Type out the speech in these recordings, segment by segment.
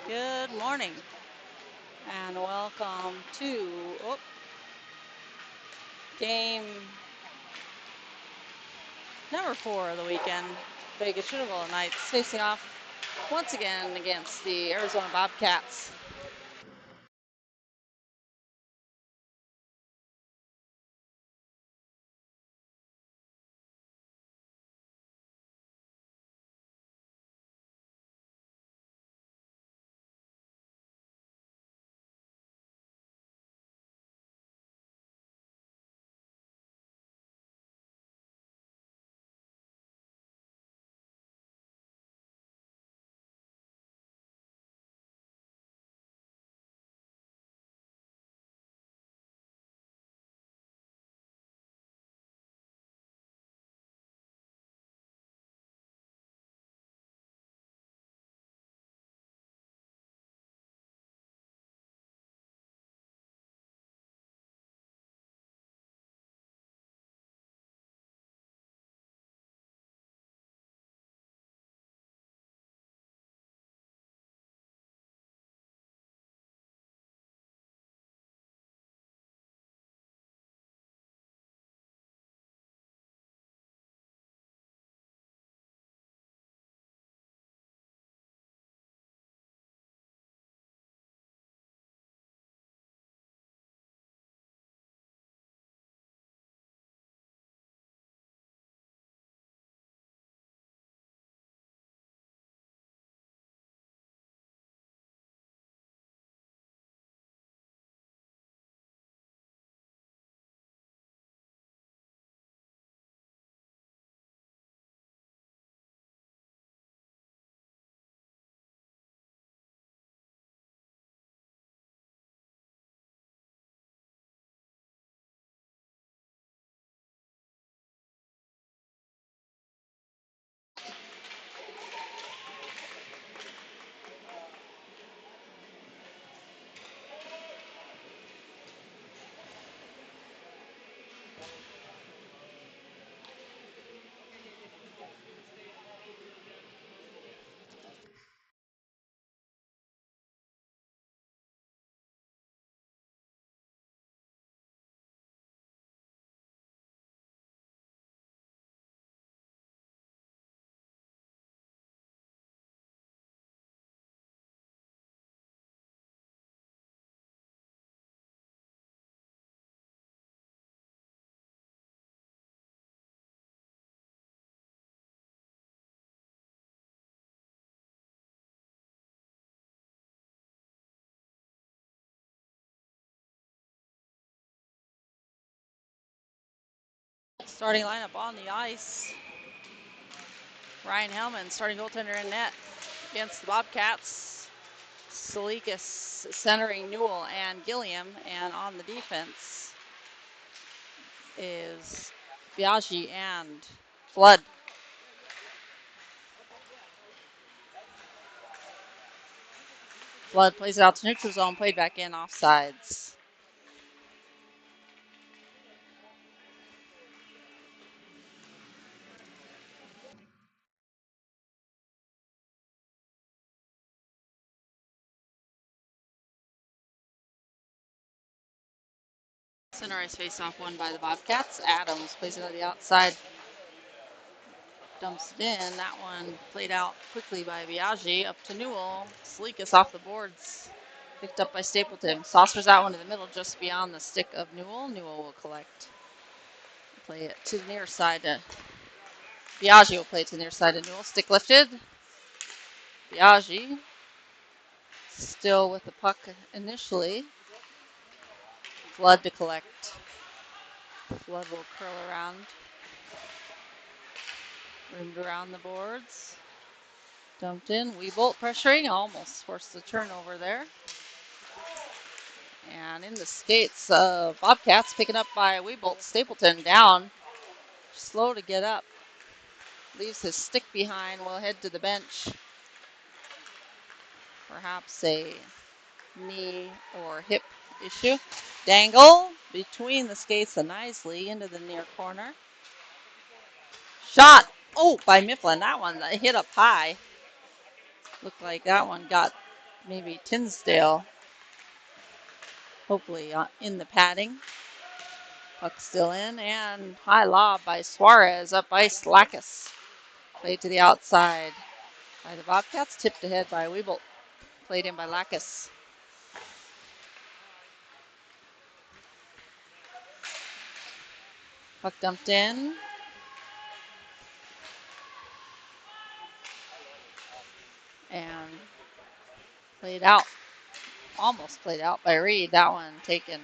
Good morning and welcome to game number 4 of the weekend. Vegas Showdown Knights facing off once again against the Arizona Bobcats. Starting lineup on the ice. Ryan Hellman, starting goaltender in net against the Bobcats. Salikas centering Newell and Gilliam, and on the defense is Biaggi and Flood. Flood plays it out to neutral zone, played back in offsides. Center ice face-off won by the Bobcats. Adams plays it on the outside. Dumps it in. That one played out quickly by Biaggi. Up to Newell. Salikas off the boards. Picked up by Stapleton. Saucers that one to the middle just beyond the stick of Newell. Newell will collect. Play it to the near side. Biaggi will play it to the near side of Newell. Stick lifted. Biaggi still with the puck initially. Flood to collect. Flood will curl around. Rimmed around the boards. Dumped in. Wieboldt pressuring. Almost forced the turnover there. And in the skates, Bobcats picking up by Wieboldt. Stapleton down. Slow to get up. Leaves his stick behind. Will head to the bench. Perhaps a knee or hip issue. Dangle between the skates and nicely into the near corner. Shot. Oh, by Mifflin. That one hit up high. Looked like that one got maybe Tinsdale. Hopefully in the padding. Puck still in, and high lob by Suarez, up ice, Lacus. Played to the outside by the Bobcats, tipped ahead by Wieboldt. Played in by Lacus. Puck dumped in. And played out. Almost played out by Reed. That one taken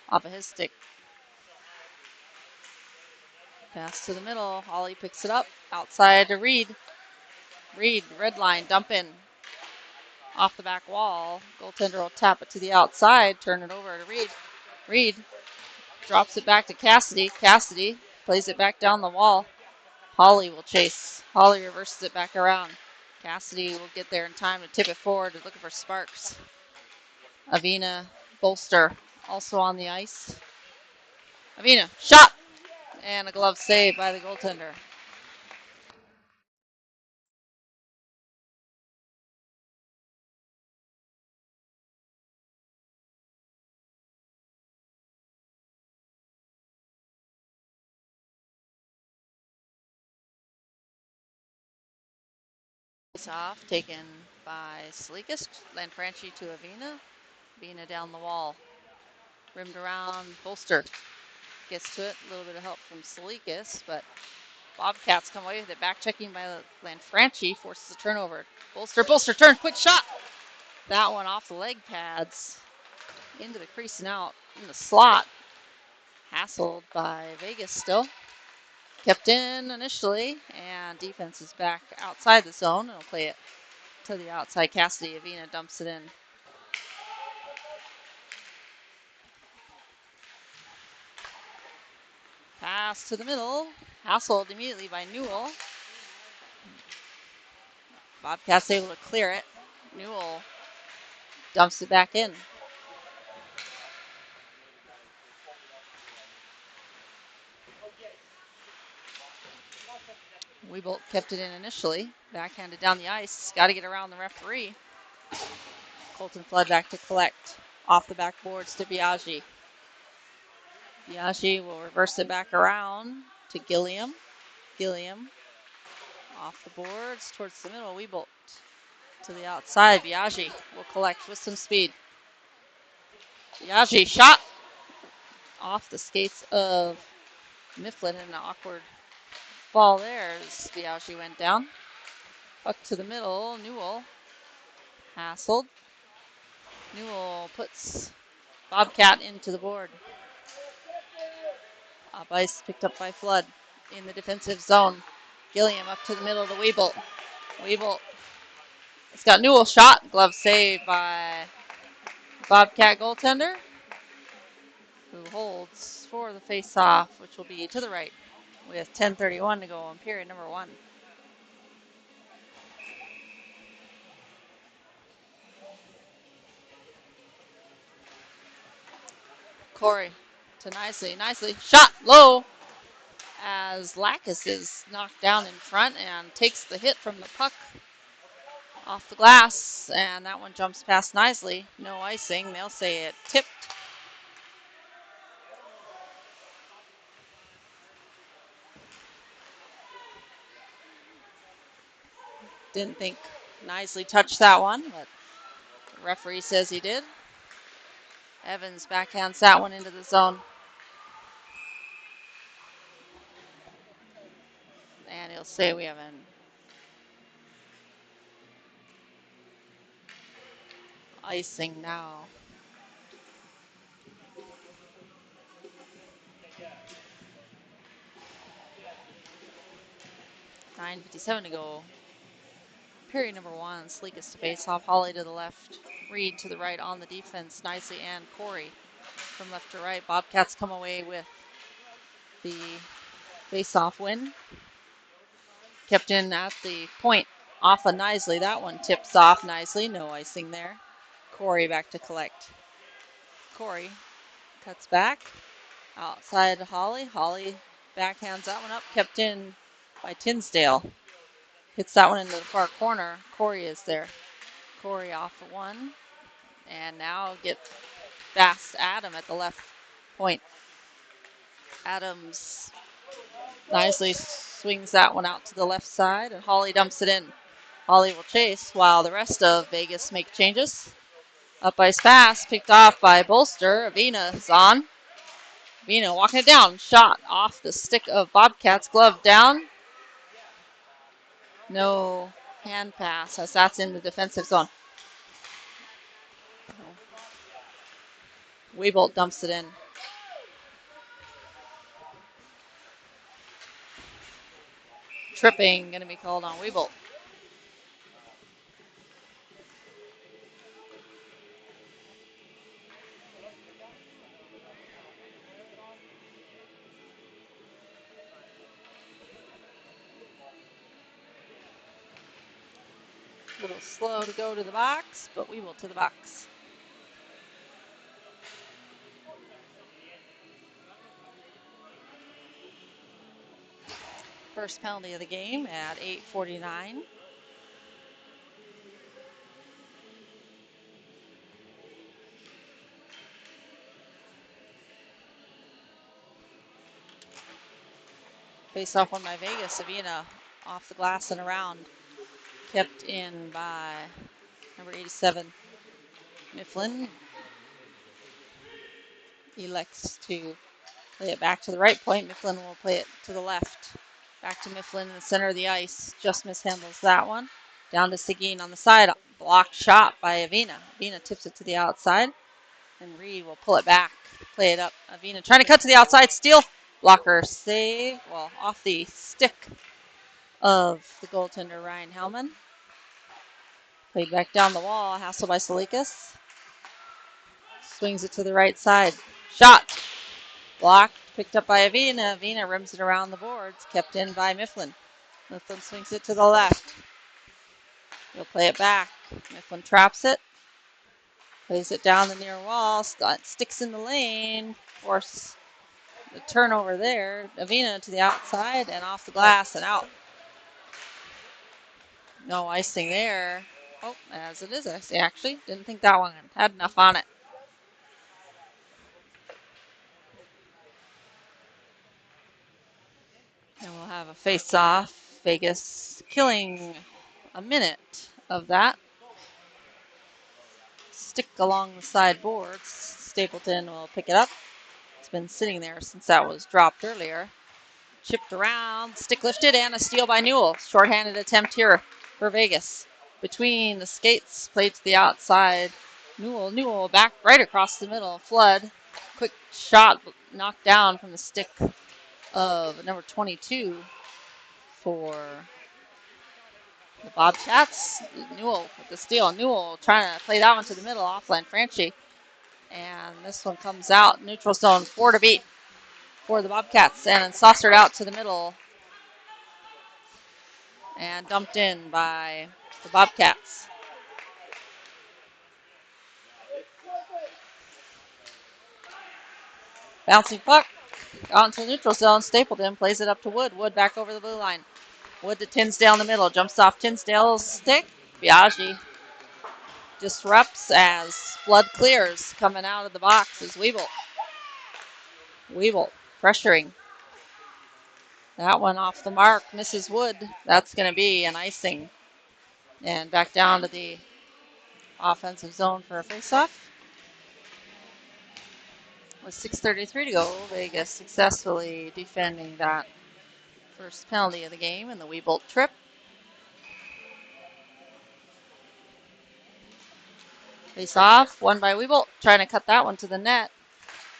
off of his stick. Pass to the middle. Holly picks it up. Outside to Reed. Reed, red line, dump in. Off the back wall. Goaltender will tap it to the outside. Turn it over to Reed. Reed drops it back to Cassidy. Cassidy plays it back down the wall. Holly will chase. Holly reverses it back around. Cassidy will get there in time to tip it forward. Looking for Sparks. Avina Bolster also on the ice. Avina, shot! And a glove save by the goaltender. Off, taken by Salikas. Lanfranchi to Avina. Avina down the wall. Rimmed around. Bolster gets to it. A little bit of help from Salikas, but Bobcats come away with it. Back checking by Lanfranchi. Forces a turnover. Bolster turn. Quick shot. That one off the leg pads. Into the crease and out in the slot. Hassled by Vegas still. Kept in initially, and defense is back outside the zone. And will play it to the outside. Cassidy. Avina dumps it in. Pass to the middle. Hassled immediately by Newell. Bobcats able to clear it. Newell dumps it back in. Wieboldt kept it in initially. Backhanded down the ice. Got to get around the referee. Colton Flood back to collect. Off the backboards to Biaggi. Biaggi will reverse it back around to Gilliam. Gilliam off the boards towards the middle. Wieboldt to the outside. Biaggi will collect with some speed. Biaggi shot off the skates of Mifflin in an awkward fall there as Biaggi went down. Puck to the middle. Newell hassled. Newell puts Bobcat into the board. Up ice picked up by Flood in the defensive zone. Gilliam up to the middle to Wieboldt. Wieboldt. It's got Newell shot. Glove saved by Bobcat goaltender, who holds for the face-off, which will be to the right with 10:31 to go in period number 1. Khoury to Nicely shot low as Lacus is knocked down in front and takes the hit from the puck off the glass, and that one jumps past Nicely. No icing. They'll say it tipped. Didn't think Nicely touched that one, but the referee says he did. Evans backhands that one into the zone. And he'll say we have an icing now. $9:57 to go. Period number 1. Sleekest to face off. Holly to the left. Reed to the right on the defense. Nicely and Khoury from left to right. Bobcats come away with the face-off win. Kept in at the point off of Nicely. That one tips off Nicely. No icing there. Khoury back to collect. Khoury cuts back. Outside Holly. Holly backhands that one up. Kept in by Tinsdale. Hits that one into the far corner. Khoury is there. Khoury off the one. And now get fast Adam at the left point. Adams nicely swings that one out to the left side, and Hawley dumps it in. Hawley will chase while the rest of Vegas make changes. Up ice pass, picked off by Bolster. Avina is on. Avina walking it down. Shot off the stick of Bobcats. Glove down. No hand pass as that's in the defensive zone. Wieboldt dumps it in. Tripping going to be called on Wieboldt. A little slow to go to the box, but Wieboldt to the box. First penalty of the game at 8:49. Face off one by Vegas. Avina off the glass and around. Kept in by number 87, Mifflin. Elects to play it back to the right point. Mifflin will play it to the left. Back to Mifflin in the center of the ice. Just mishandles that one. Down to Seguin on the side. Blocked shot by Avina. Avina tips it to the outside. And Reed will pull it back. Play it up. Avina trying to cut to the outside. Steal. Blocker save. Well, off the stick of the goaltender, Ryan Hellman. Played back down the wall. Hassle by Salikas. Swings it to the right side. Shot. Blocked. Picked up by Avina. Avina rims it around the boards. Kept in by Mifflin. Mifflin swings it to the left. He'll play it back. Mifflin traps it. Plays it down the near wall. Sticks in the lane. Force the turnover there. Avina to the outside and off the glass and out. No icing there. Oh, as it is icing, actually. Didn't think that one had enough on it. And we'll have a face-off. Vegas killing a minute of that. Stick along the side boards. Stapleton will pick it up. It's been sitting there since that was dropped earlier. Chipped around, stick lifted, and a steal by Newell. Shorthanded attempt here for Vegas. Between the skates, played to the outside. Newell back right across the middle. Flood. Quick shot knocked down from the stick of number 22 for the Bobcats. Newell with the steal. Newell trying to play that one to the middle, offline Franchi. And this one comes out. Neutral zone, 4 to beat for the Bobcats. And saucered out to the middle. And dumped in by the Bobcats. Bouncing puck out into the neutral zone. Stapleton plays it up to Wood. Wood back over the blue line. Wood to Tinsdale in the middle. Jumps off Tinsdale's stick. Biaggi disrupts as Flood clears. Coming out of the box is Wieboldt. Wieboldt pressuring. That one off the mark. Misses Wood. That's going to be an icing. And back down to the offensive zone for a faceoff. With 6:33 to go, Vegas successfully defending that first penalty of the game in the Wieboldt trip. Face off, won by Wieboldt, trying to cut that one to the net.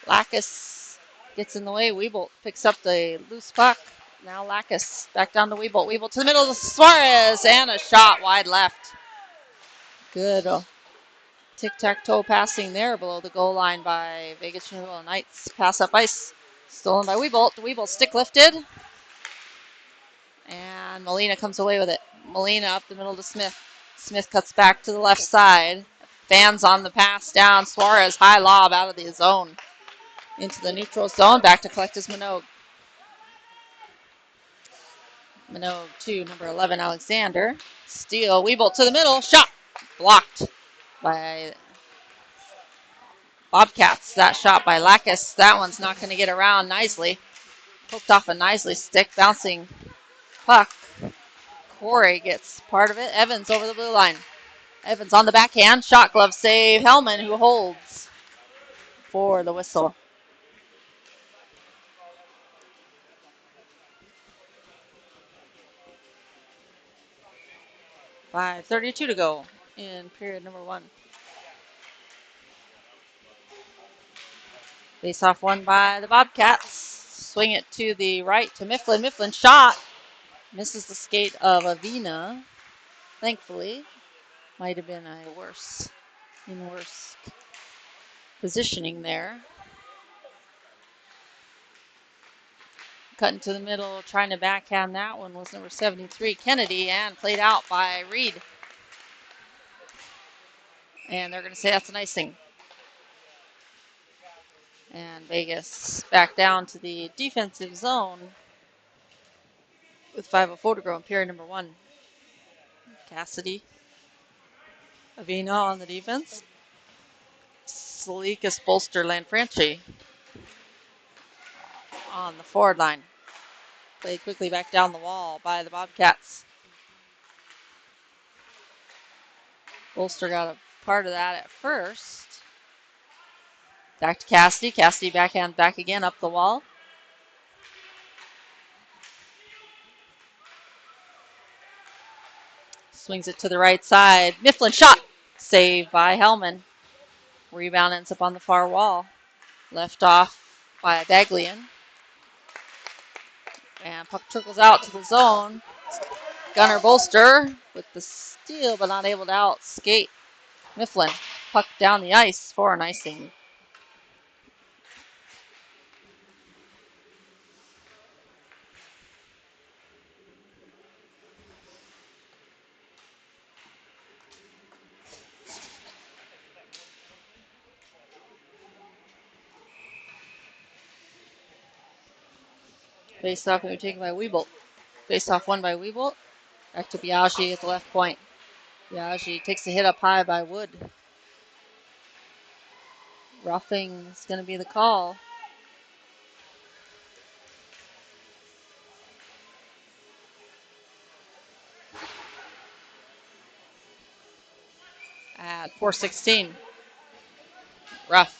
Lacus gets in the way. Wieboldt picks up the loose puck. Now Lacus back down to Wieboldt. Wieboldt to the middle of Suarez, and a shot wide left. Good tic-tac-toe passing there below the goal line by Vegas Newell Knights. Pass up ice, stolen by Wieboldt. Wieboldt stick lifted. And Molina comes away with it. Molina up the middle to Smith. Smith cuts back to the left side. Fans on the pass down. Suarez high lob out of the zone. Into the neutral zone. Back to collect his Minogue. Minogue to number 11, Alexander. Steal. Wieboldt to the middle. Shot. blocked by Bobcats. That shot by Lacus. That one's not going to get around nicely. Poked off a nicely stick, bouncing puck. Khoury gets part of it. Evans over the blue line. Evans on the backhand. Shot glove save. Hellman, who holds for the whistle. .5:32 to go in period number 1. Face off won by the Bobcats. Swing it to the right to Mifflin. Mifflin shot. Misses the skate of Avina. Thankfully. Might have been a worse positioning there. Cut into the middle, trying to backhand that one was number 73, Kennedy, and played out by Reed. And they're going to say that's an icing. And Vegas back down to the defensive zone with 5:04 to go in period number 1. Cassidy, Avina on the defense. Salikas, Bolster, Lanfranchi on the forward line. Played quickly back down the wall by the Bobcats. Bolster got a part of that at first. Back to Cassidy. Cassidy backhand back again up the wall. Swings it to the right side. Mifflin shot. Saved by Hellman. Rebound ends up on the far wall. Left off by Baglian. And puck trickles out to the zone. Gunner Bolster with the steal, but not able to out skate Mifflin. Puck down the ice for an icing. Face off going to be taken by Wieboldt. Face off won by Wieboldt. Back to Biaggi at the left point. Biaggi takes a hit up high by Wood. Roughing is going to be the call. At 4:16. Rough.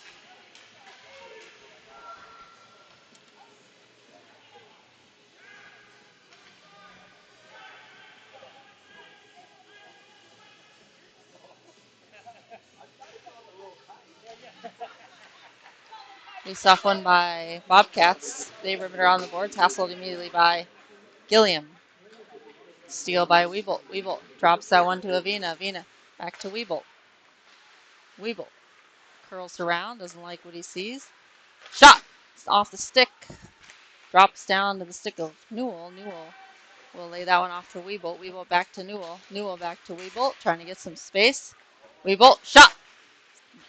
Face off one by Bobcats. They rip it around the boards. Hassled immediately by Gilliam. Steal by Wieboldt. Wieboldt drops that one to Avina. Avina back to Wieboldt. Wieboldt curls around. Doesn't like what he sees. Shot! It's off the stick. Drops down to the stick of Newell. Newell will lay that one off to Wieboldt. Wieboldt back to Newell. Newell back to Wieboldt. Trying to get some space. Wieboldt shot!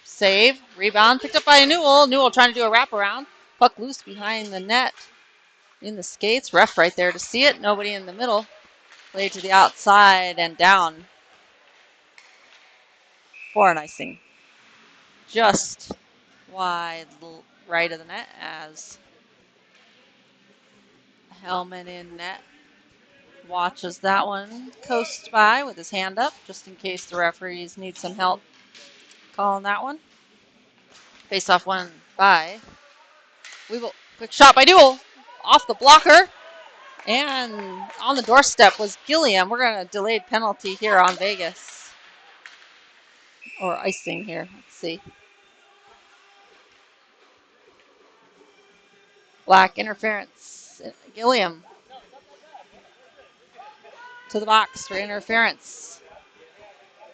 Save. Rebound picked up by Newell. Newell trying to do a wraparound. Puck loose behind the net. In the skates. Ref right there to see it. Nobody in the middle. Played to the outside and down for an icing. Just wide right of the net as Hellman in net watches that one coast by with his hand up just in case the referees need some help calling that one. Face off one by Wieboldt. Quick shot by Newell off the blocker. And on the doorstep was Gilliam. We're going to delayed penalty here on Vegas. Or icing here. Let's see. Black interference. Gilliam to the box for interference.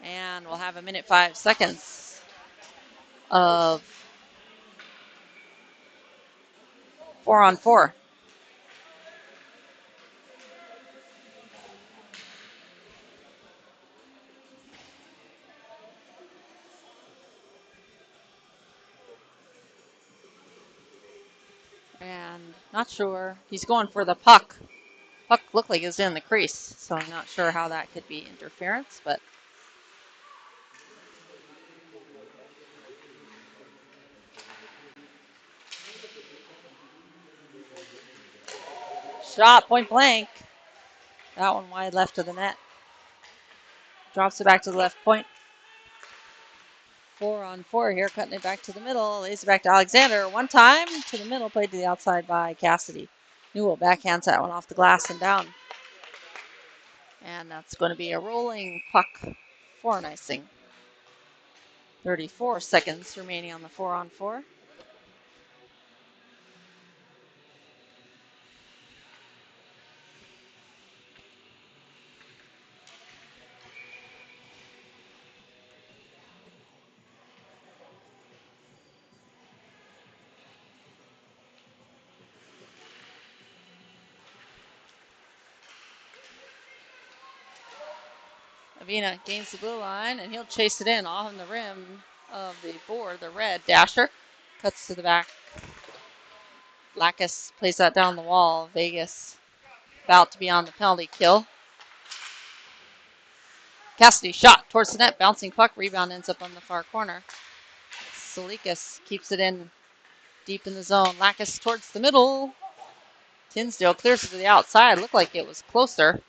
And we'll have a minute 5 seconds of 4-on-4. And not sure. He's going for the puck. Puck looked like it was in the crease, so I'm not sure how that could be interference, but shot, point blank. That one wide left of the net. Drops it back to the left point. 4-on-4 here, cutting it back to the middle. Lays it back to Alexander. One time to the middle, played to the outside by Cassidy. Newell backhands that one off the glass and down. And that's going to be a rolling puck for an icing. 34 seconds remaining on the 4-on-4. Avina gains the blue line, and he'll chase it in on the rim of the board. The red dasher cuts to the back. Lacus plays that down the wall. Vegas about to be on the penalty kill. Cassidy shot towards the net, bouncing puck. Rebound ends up on the far corner. Salikas keeps it in deep in the zone. Lacus towards the middle. Tinsdale clears it to the outside. Looked like it was closer.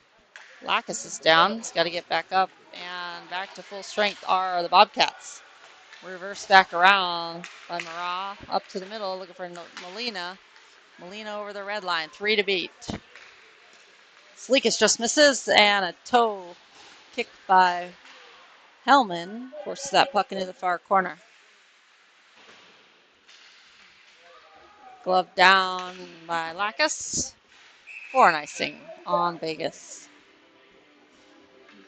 Lacus is down. He's got to get back up. And back to full strength are the Bobcats. Reverse back around by Maragh. Up to the middle, looking for Molina. Molina over the red line. 3 to beat. Salikas just misses. And a toe kick by Hellman forces that puck into the far corner. Glove down by Lacus for an icing on Vegas.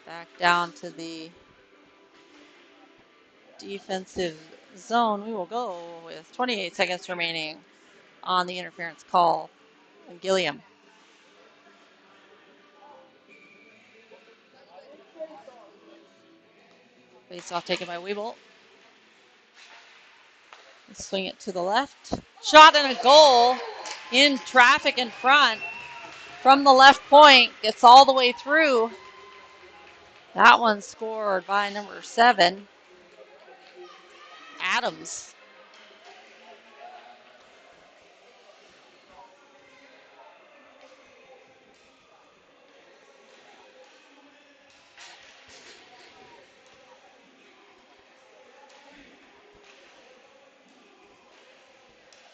Back down to the defensive zone. We will go with 28 seconds remaining on the interference call from Gilliam. Face off taken by Wieboldt. Swing it to the left. Shot and a goal in traffic in front from the left point. Gets all the way through. That one scored by number 7, Adams.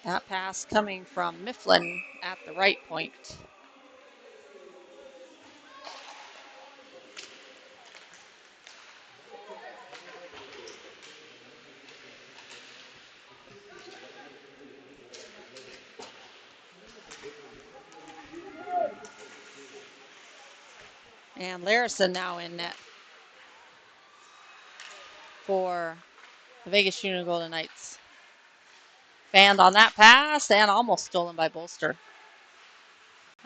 That pass coming from Mifflin at the right point. And Larison now in net for the Vegas Junior Golden Knights. Fanned on that pass and almost stolen by Bolster.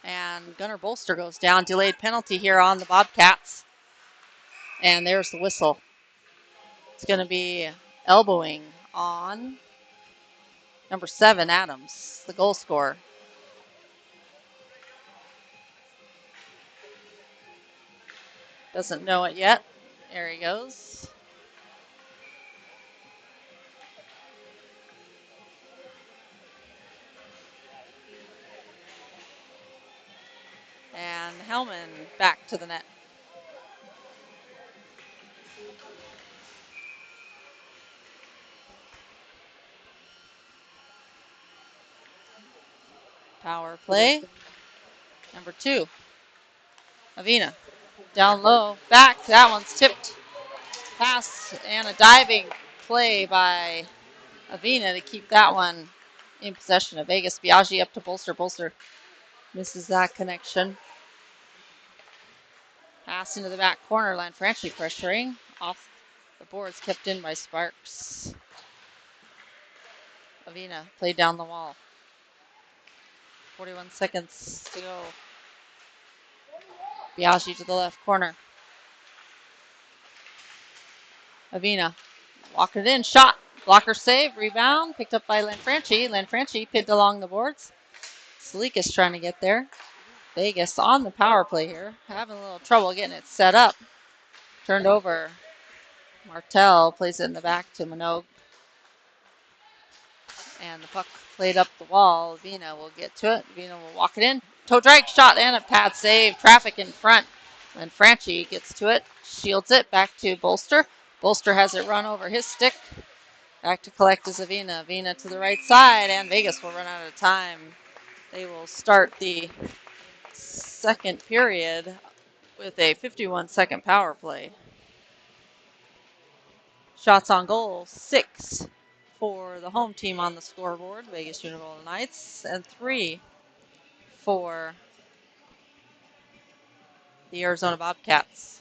And Gunnar Bolster goes down. Delayed penalty here on the Bobcats. And there's the whistle. It's going to be elbowing on number 7, Adams, the goal scorer. Doesn't know it yet. There he goes. And Hellman back to the net. Power play. Number 2, Avina. Down low. Back. That one's tipped. Pass and a diving play by Avina to keep that one in possession of Vegas. Biaggi up to Bolster. Bolster misses that connection. Pass into the back corner. Lanfranchi pressuring. Off the boards, kept in by Sparks. Avina played down the wall. 41 seconds to go. Biaggi to the left corner. Avina walking it in. Shot. Blocker save. Rebound. Picked up by Lanfranchi. Lanfranchi pinned along the boards. Salikas trying to get there. Vegas on the power play here. Having a little trouble getting it set up. Turned over. Martel plays it in the back to Minogue. And the puck played up the wall. Avina will get to it. Avina will walk it in. Toe drag shot and a pad save. Traffic in front. And Franchi gets to it, shields it back to Bolster. Bolster has it run over his stick. Back to collect is Avina. Avina to the right side, and Vegas will run out of time. They will start the second period with a 51-second power play. Shots on goal, 6 for the home team on the scoreboard, Vegas Golden Knights, and 3 for the Arizona Bobcats.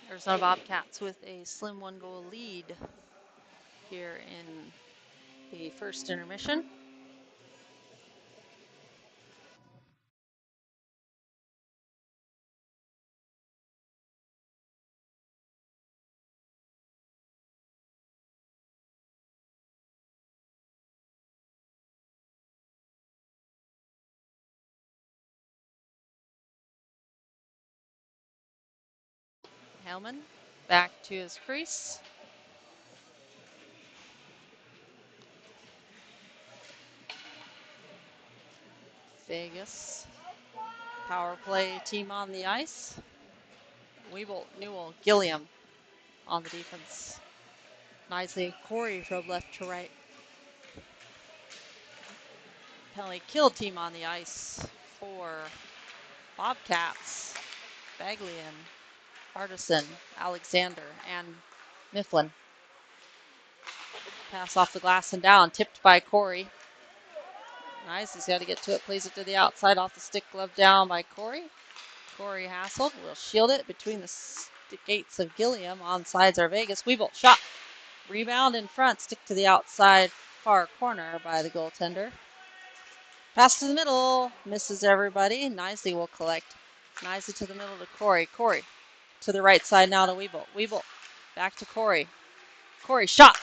Arizona Bobcats with a slim 1-goal lead here in the first intermission. Hellman back to his crease. Vegas power play team on the ice. Wieboldt, Newell, Gilliam on the defense. Nicely, Khoury from left to right. Penalty kill team on the ice for Bobcats. Baglian, Hardison, Alexander, and Mifflin. Pass off the glass and down, tipped by Khoury. Nice, he's got to get to it, plays it to the outside, off the stick, glove down by Khoury. Khoury hassled, will shield it between the gates of Gilliam. On sides are Vegas. Wieboldt shot. Rebound in front, stick to the outside far corner by the goaltender. Pass to the middle, misses everybody. Nicely will collect. Nicely to the middle to Khoury. Khoury to the right side now to Wieboldt. Wieboldt back to Khoury. Khoury shot.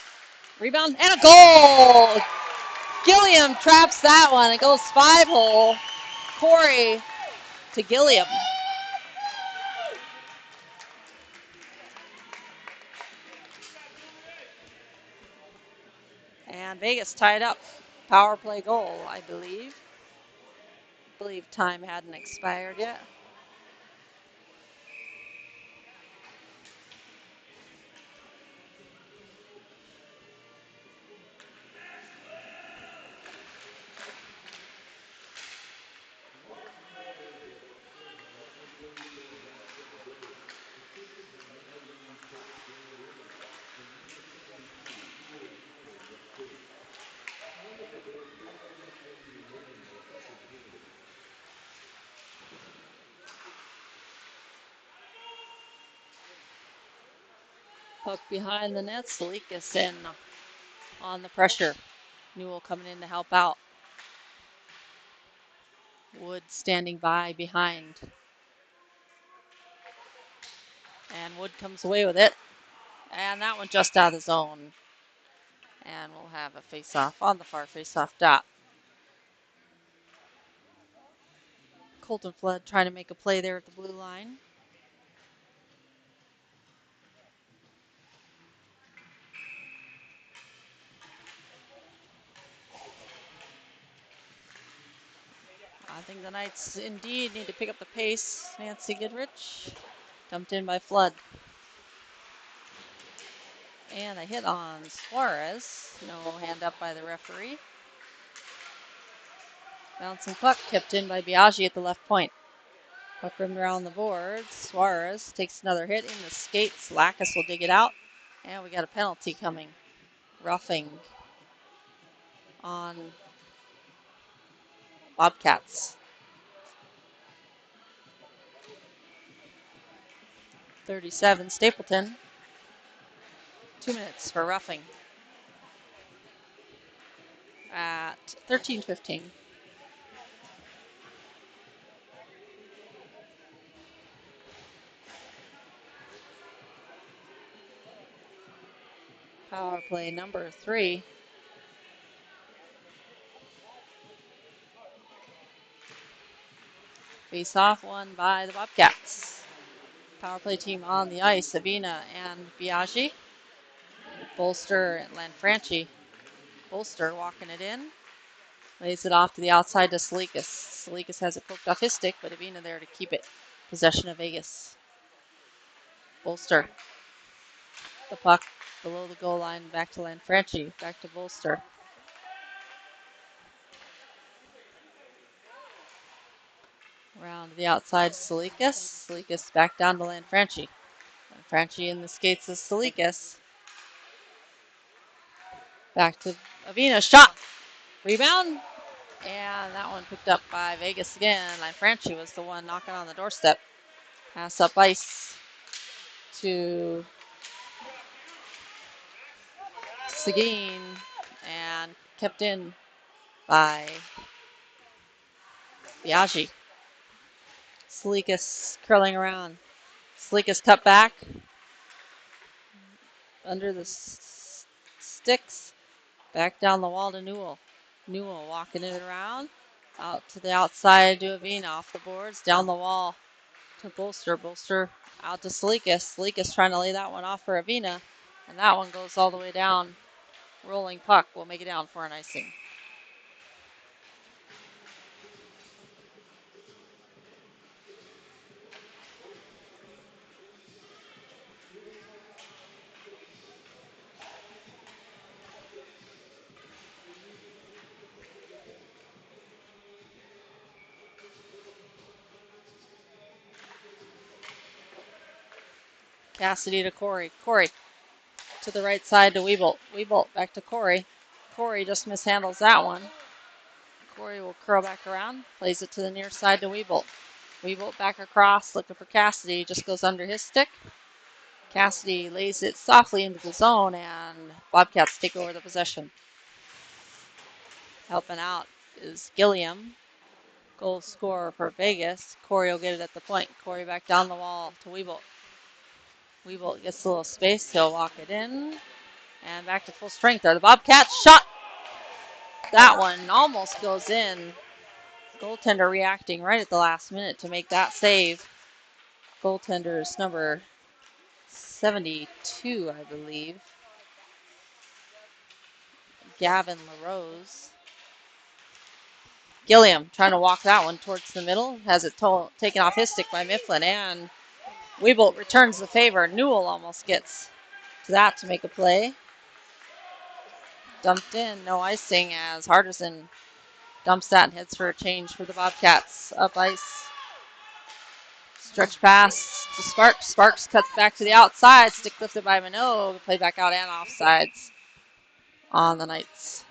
Rebound and a goal! Gilliam traps that one. It goes 5-hole. Khoury to Gilliam. And Vegas tied up. Power play goal, I believe. I believe time hadn't expired yet. Puck behind the net. Salikas in on the pressure. Newell coming in to help out. Wood standing by behind. And Wood comes away with it. And that one just out of the zone. And we'll have a face-off on the far face-off dot. Colton Flood trying to make a play there at the blue line. I think the Knights indeed need to pick up the pace. Nancy Goodrich dumped in by Flood. And a hit on Suarez. No hand up by the referee. Bouncing puck kept in by Biaggi at the left point. Puck rimmed around the boards. Suarez takes another hit in the skates. Lacus will dig it out. And we got a penalty coming. Roughing on Bobcats. 37 Stapleton. 2 minutes for roughing at 13:15. Power play number 3. Face off won by the Bobcats. Power play team on the ice, Avina and Biaggi. Bolster and Lanfranchi. Bolster walking it in. Lays it off to the outside to Salikas. Salikas has it poked off his stick, but Avina there to keep it. Possession of Vegas. Bolster. The puck below the goal line, back to Lanfranchi. Back to Bolster. Around to the outside, Salikas. Salikas back down to Lanfranchi. Lanfranchi in the skates of Salikas. Back to Avina. Shot. Rebound. And that one picked up by Vegas again. Lanfranchi was the one knocking on the doorstep. Pass up ice to Seguin and kept in by Biaggi. Salikas curling around. Salikas cut back under the sticks. Back down the wall to Newell. Newell walking it around. Out to the outside to Avina. Off the boards. Down the wall to Bolster. Bolster out to Salikas. Salikas trying to lay that one off for Avina. And that one goes all the way down. Rolling puck will make it down for an icing. Cassidy to Khoury. Khoury to the right side to Wieboldt. Wieboldt back to Khoury. Khoury just mishandles that one. Khoury will curl back around. Plays it to the near side to Wieboldt. Wieboldt back across, looking for Cassidy. Just goes under his stick. Cassidy lays it softly into the zone, and Bobcats take over the possession. Helping out is Gilliam. Goal scorer for Vegas. Khoury will get it at the point. Khoury back down the wall to Wieboldt. Wieboldt gets a little space. He'll walk it in. And back to full strength there. The Bobcats shot. That one almost goes in. Goaltender reacting right at the last minute to make that save. Goaltender's number 72, I believe. Gavin LaRose. Gilliam trying to walk that one towards the middle. Has it taken off his stick by Mifflin. And Wieboldt returns the favor. Newell almost gets to that to make a play. Dumped in. No icing as Hardison dumps that and heads for a change for the Bobcats. Up ice. Stretch pass to Sparks. Sparks cuts back to the outside. Stick lifted by Minogue. Played back out and offsides on the Knights.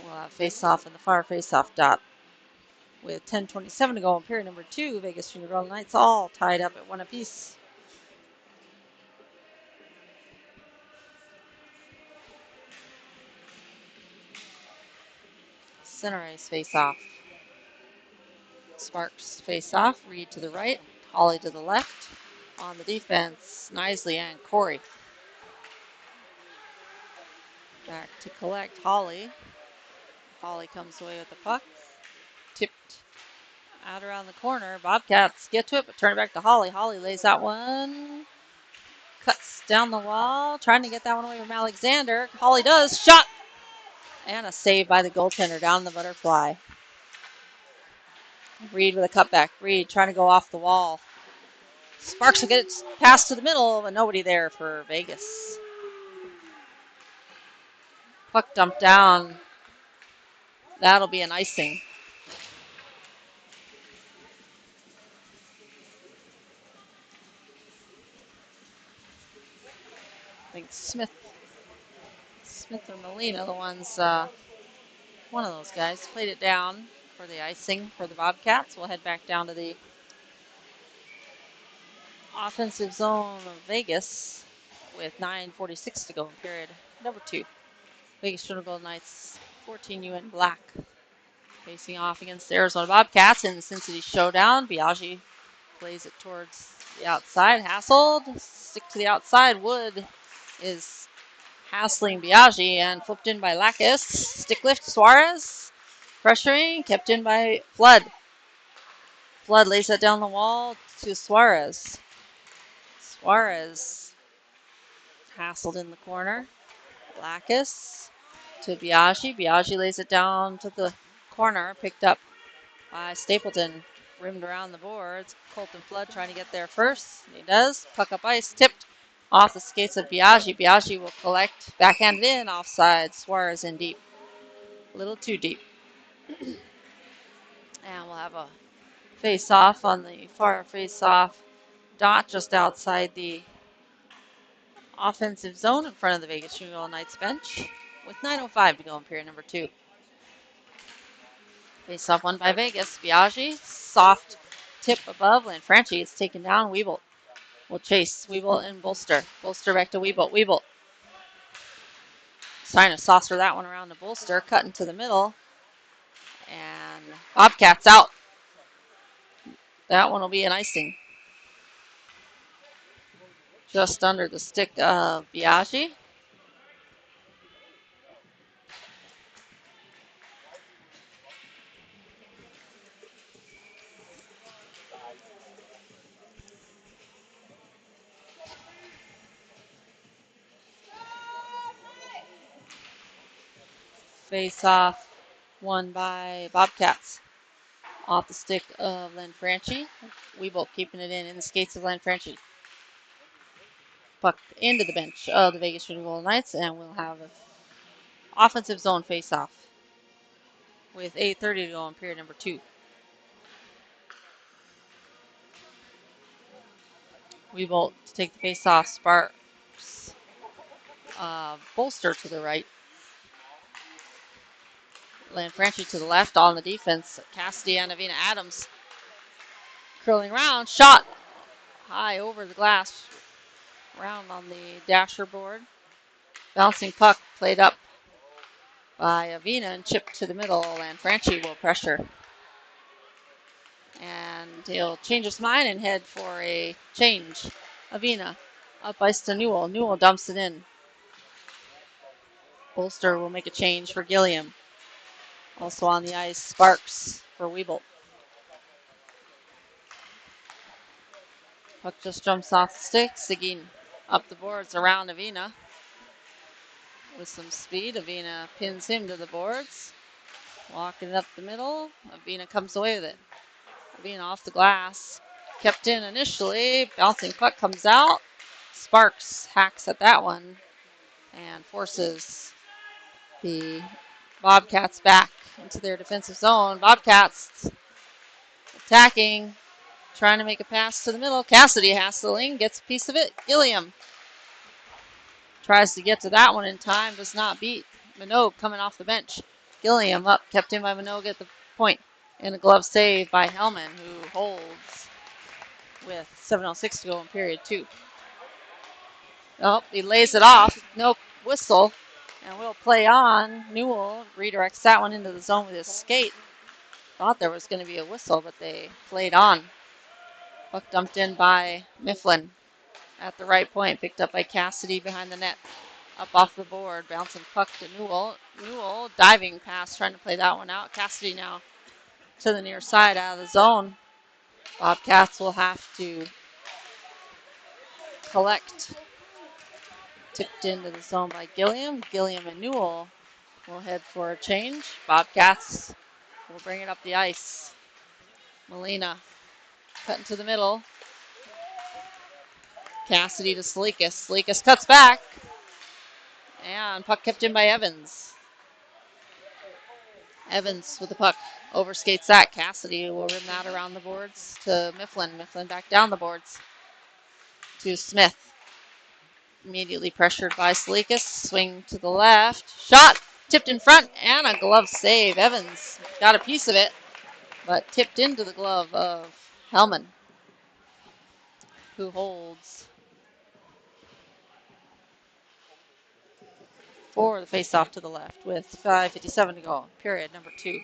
We'll have face-off in the far face-off dot. With 10:27 to go in period number 2, Vegas Junior Golden Knights all tied up at 1 apiece. Center ice face-off. Sparks face-off. Reed to the right. Holly to the left. On the defense, Knisley and Khoury. Back to collect Holly. Holly comes away with the puck. Tipped out around the corner. Bobcats get to it, but turn it back to Holly. Holly lays that one. Cuts down the wall. Trying to get that one away from Alexander. Holly does. Shot! And a save by the goaltender down the butterfly. Reed with a cutback. Reed trying to go off the wall. Sparks will get it passed to the middle, but nobody there for Vegas. Puck dumped down. That'll be an icing. I think Smith or Molina, the ones, one of those guys, played it down for the icing for the Bobcats. We'll head back down to the Offensive zone of Vegas with 9:46 to go in period number 2. Vegas Sugar Gold Knights 14 UN Black facing off against the Arizona Bobcats in the Sin City Showdown. Biaggi plays it towards the outside. Hassled. Stick to the outside. Wood is hassling Biaggi and flipped in by Lacus. Stick lift Suarez. Pressuring. Kept in by Flood. Flood lays it down the wall to Suarez. Suarez hassled in the corner. Lacus to Biaggi. Biaggi lays it down to the corner. Picked up by Stapleton. Rimmed around the boards. Colton Flood trying to get there first. He does. Puck up ice. Tipped off the skates of Biaggi. Biaggi will collect. Backhanded in. Offside. Suarez in deep. A little too deep. And we'll have a face-off on the far face-off dot just outside the offensive zone in front of the Vegas Sugar Gold Knights bench with 9:05 to go in period number 2. Face-off won by Vegas. Biaggi, soft tip above. Lanfranchi is taken down. Wieboldt will chase. Wieboldt and Bolster. Bolster back to Wieboldt. Wieboldt trying to saucer that one around to Bolster. Cut into the middle. And Bobcats out. That one will be an icing. Just under the stick of Biaggi. Face-off won by Bobcats. Off the stick of Lanfranchi. Wieboldt keeping it in the skates of Lanfranchi. Puck into the bench of the Vegas Sugar Gold Knights, and we'll have an offensive zone face-off with 8:30 to go in period number 2. Wieboldt to take the face-off. Sparks. Bolster to the right. Lanfranchi to the left on the defense. Cassidy and Avina Adams curling around. Shot high over the glass. Round on the dasher board. Bouncing puck played up by Avina and chipped to the middle. Lanfranchi will pressure. And he'll change his mind and head for a change. Avina up ice to Newell. Newell dumps it in. Bolster will make a change for Gilliam. Also on the ice, Sparks for Wieboldt. Puck just jumps off the stick. Seguin up the boards around Avina. With some speed, Avina pins him to the boards. Walking it up the middle. Avina comes away with it. Avina off the glass. Kept in initially. Bouncing puck comes out. Sparks hacks at that one and forces the Bobcats back into their defensive zone. Bobcats attacking, trying to make a pass to the middle. Cassidy hassling, gets a piece of it. Gilliam tries to get to that one in time, does not beat Minogue coming off the bench. Gilliam up, kept in by Minogue at the point. And a glove save by Hellman, who holds with 7:06 to go in period 2. Oh, he lays it off. No whistle. And we'll play on. Newell redirects that one into the zone with his skate. Thought there was going to be a whistle, but they played on. Puck dumped in by Mifflin at the right point. Picked up by Cassidy behind the net. Up off the board. Bouncing puck to Newell. Newell diving pass, trying to play that one out. Cassidy now to the near side out of the zone. Bobcats will have to collect. Tipped into the zone by Gilliam. Gilliam and Newell will head for a change. Bobcats will bring it up the ice. Molina cutting to the middle. Cassidy to Salikas. Salikas cuts back. And puck kept in by Evans. Evans with the puck. Overskates that. Cassidy will rim that around the boards to Mifflin. Mifflin back down the boards to Smith. Immediately pressured by Salikas. Swing to the left. Shot. Tipped in front. And a glove save. Evans got a piece of it, but tipped into the glove of Hellman. who holds for the face-off to the left with 5:57 to go. Period number 2.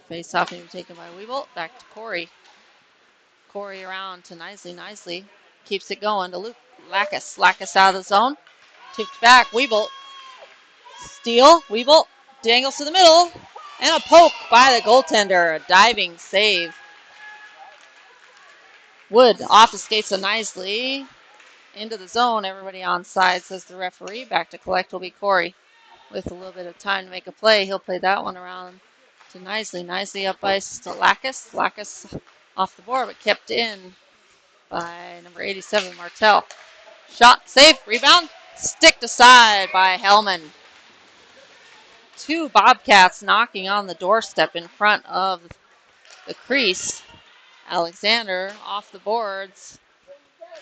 Face-off being taken by Wieboldt. Back to Khoury. Khoury around to Nicely. Keeps it going to Luke Lacus. Lacus out of the zone. Tipped back. Wieboldt. Steal. Wieboldt dangles to the middle. And a poke by the goaltender. A diving save. Wood off the skates of Nicely. Into the zone. Everybody on side, says the referee. Back to collect will be Khoury. With a little bit of time to make a play. He'll play that one around to Nicely up ice to Lacus. Lacus off the board, but kept in by number 87, Martel. Shot, save, rebound, sticked aside by Hellman. 2 Bobcats knocking on the doorstep in front of the crease. Alexander off the boards,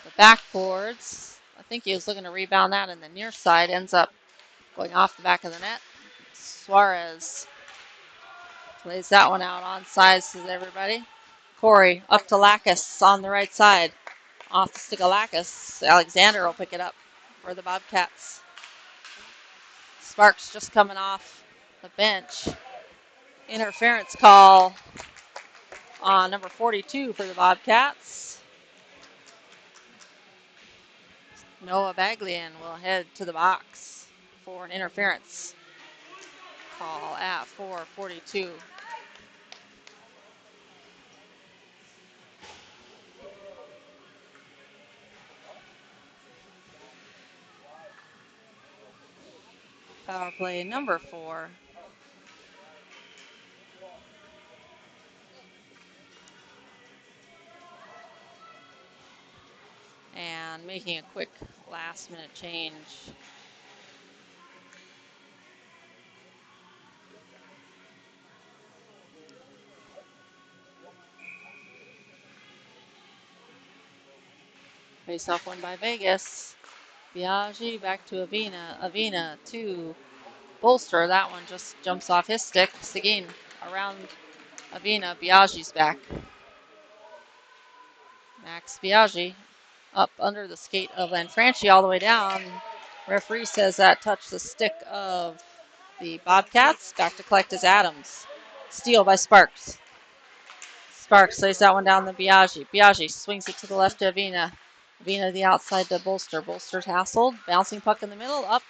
the backboards. I think he was looking to rebound that in the near side. Ends up going off the back of the net. Suarez plays that one out on side, says everybody. Khoury up to Lacus on the right side. Off the stick of Lacus. Alexander will pick it up for the Bobcats. Sparks just coming off the bench. Interference call on number 42 for the Bobcats. Noah Baglian will head to the box for an interference call at 4:42. Power play number 4. And making a quick last minute change. Face off one by Vegas. Biaggi back to Avina. Avina to Bolster. That one just jumps off his stick. Seguin around Avina. Biaggi's back. Max Biaggi up under the skate of Lanfranchi all the way down. Referee says that touched the stick of the Bobcats. Back to collect is Adams. Steal by Sparks. Sparks lays that one down to Biaggi. Biaggi swings it to the left to Avina. Avina the outside to Bolster. Bolster tasseled. Bouncing puck in the middle. Up.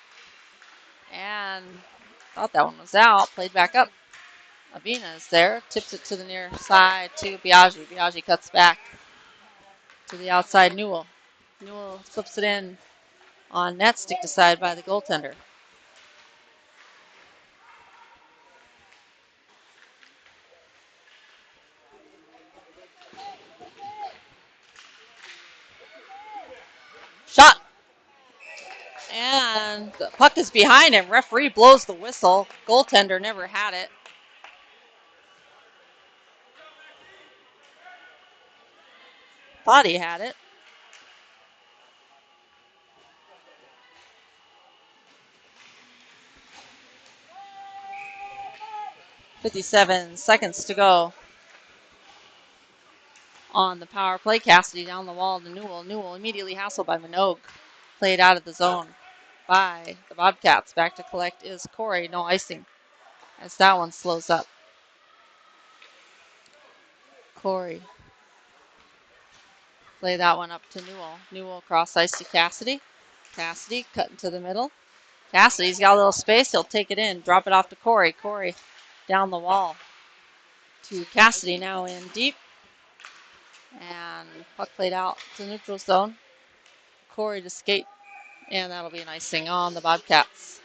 And thought that one was out. Played back up. Avina is there. Tips it to the near side to Biaggi. Biaggi cuts back to the outside Newell. Newell flips it in on net, stick aside by the goaltender. Shot. And the puck is behind him. Referee blows the whistle. Goaltender never had it. Thought he had it. .57 seconds to go on the power play. Cassidy down the wall to Newell. Newell immediately hassled by Minogue. Played out of the zone by the Bobcats. Back to collect is Khoury. No icing as that one slows up. Khoury. Play that one up to Newell. Newell cross ice to Cassidy. Cassidy cutting to the middle. Cassidy's got a little space. He'll take it in. Drop it off to Khoury. Khoury down the wall to Cassidy, now in deep. And puck played out to neutral zone. Khoury to skate. And that'll be an icing on the Bobcats.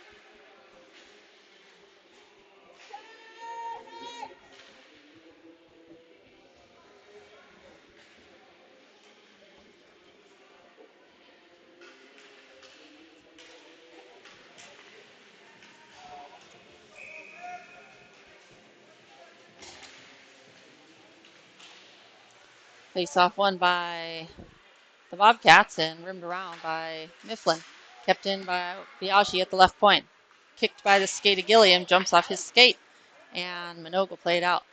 Face off won by the Bobcats and rimmed around by Mifflin. Kept in by Biaggi at the left point. Kicked by the skate of Gilliam. Jumps off his skate. And Minogue will play it out.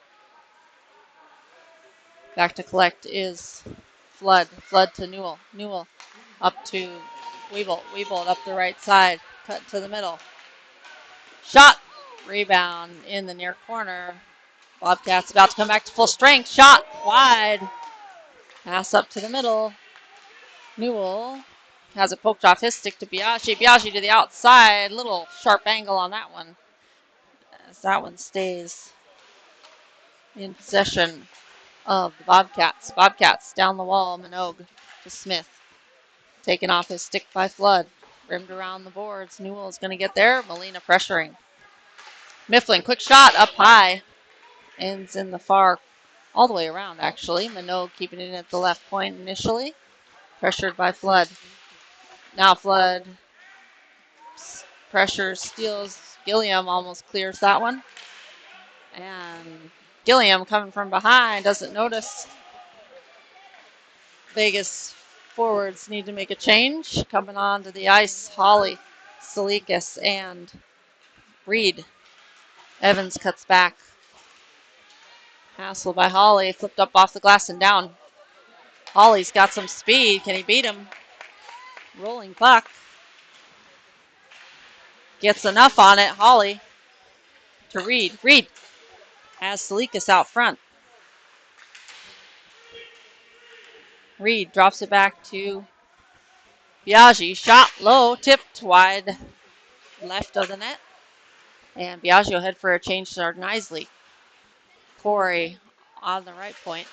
Back to collect is Flood. Flood to Newell. Newell up to Wieboldt. Wieboldt up the right side. Cut to the middle. Shot. Rebound in the near corner. Bobcats about to come back to full strength. Shot wide. Pass up to the middle. Newell has it poked off his stick to Biaggi. Biaggi to the outside. Little sharp angle on that one. As that one stays in possession of the Bobcats. Bobcats down the wall. Minogue to Smith. Taken off his stick by Flood. Rimmed around the boards. Newell is going to get there. Molina pressuring. Mifflin, quick shot up high. Ends in the far, all the way around actually. Minogue keeping it at the left point initially. Pressured by Flood. Now Flood pressures, steals. Gilliam almost clears that one. And Gilliam coming from behind doesn't notice. Vegas forwards need to make a change. Coming onto the ice, Hawley, Salikas, and Reed. Evans cuts back. Hassle by Hawley, flipped up off the glass and down. Hawley's got some speed. Can he beat him? Rolling puck. Gets enough on it. Hawley to Reed. Reed has Salikas out front. Reed drops it back to Biaggi. Shot low, tipped wide left of the net. And Biaggi will head for a change to Knisley. Khoury on the right point.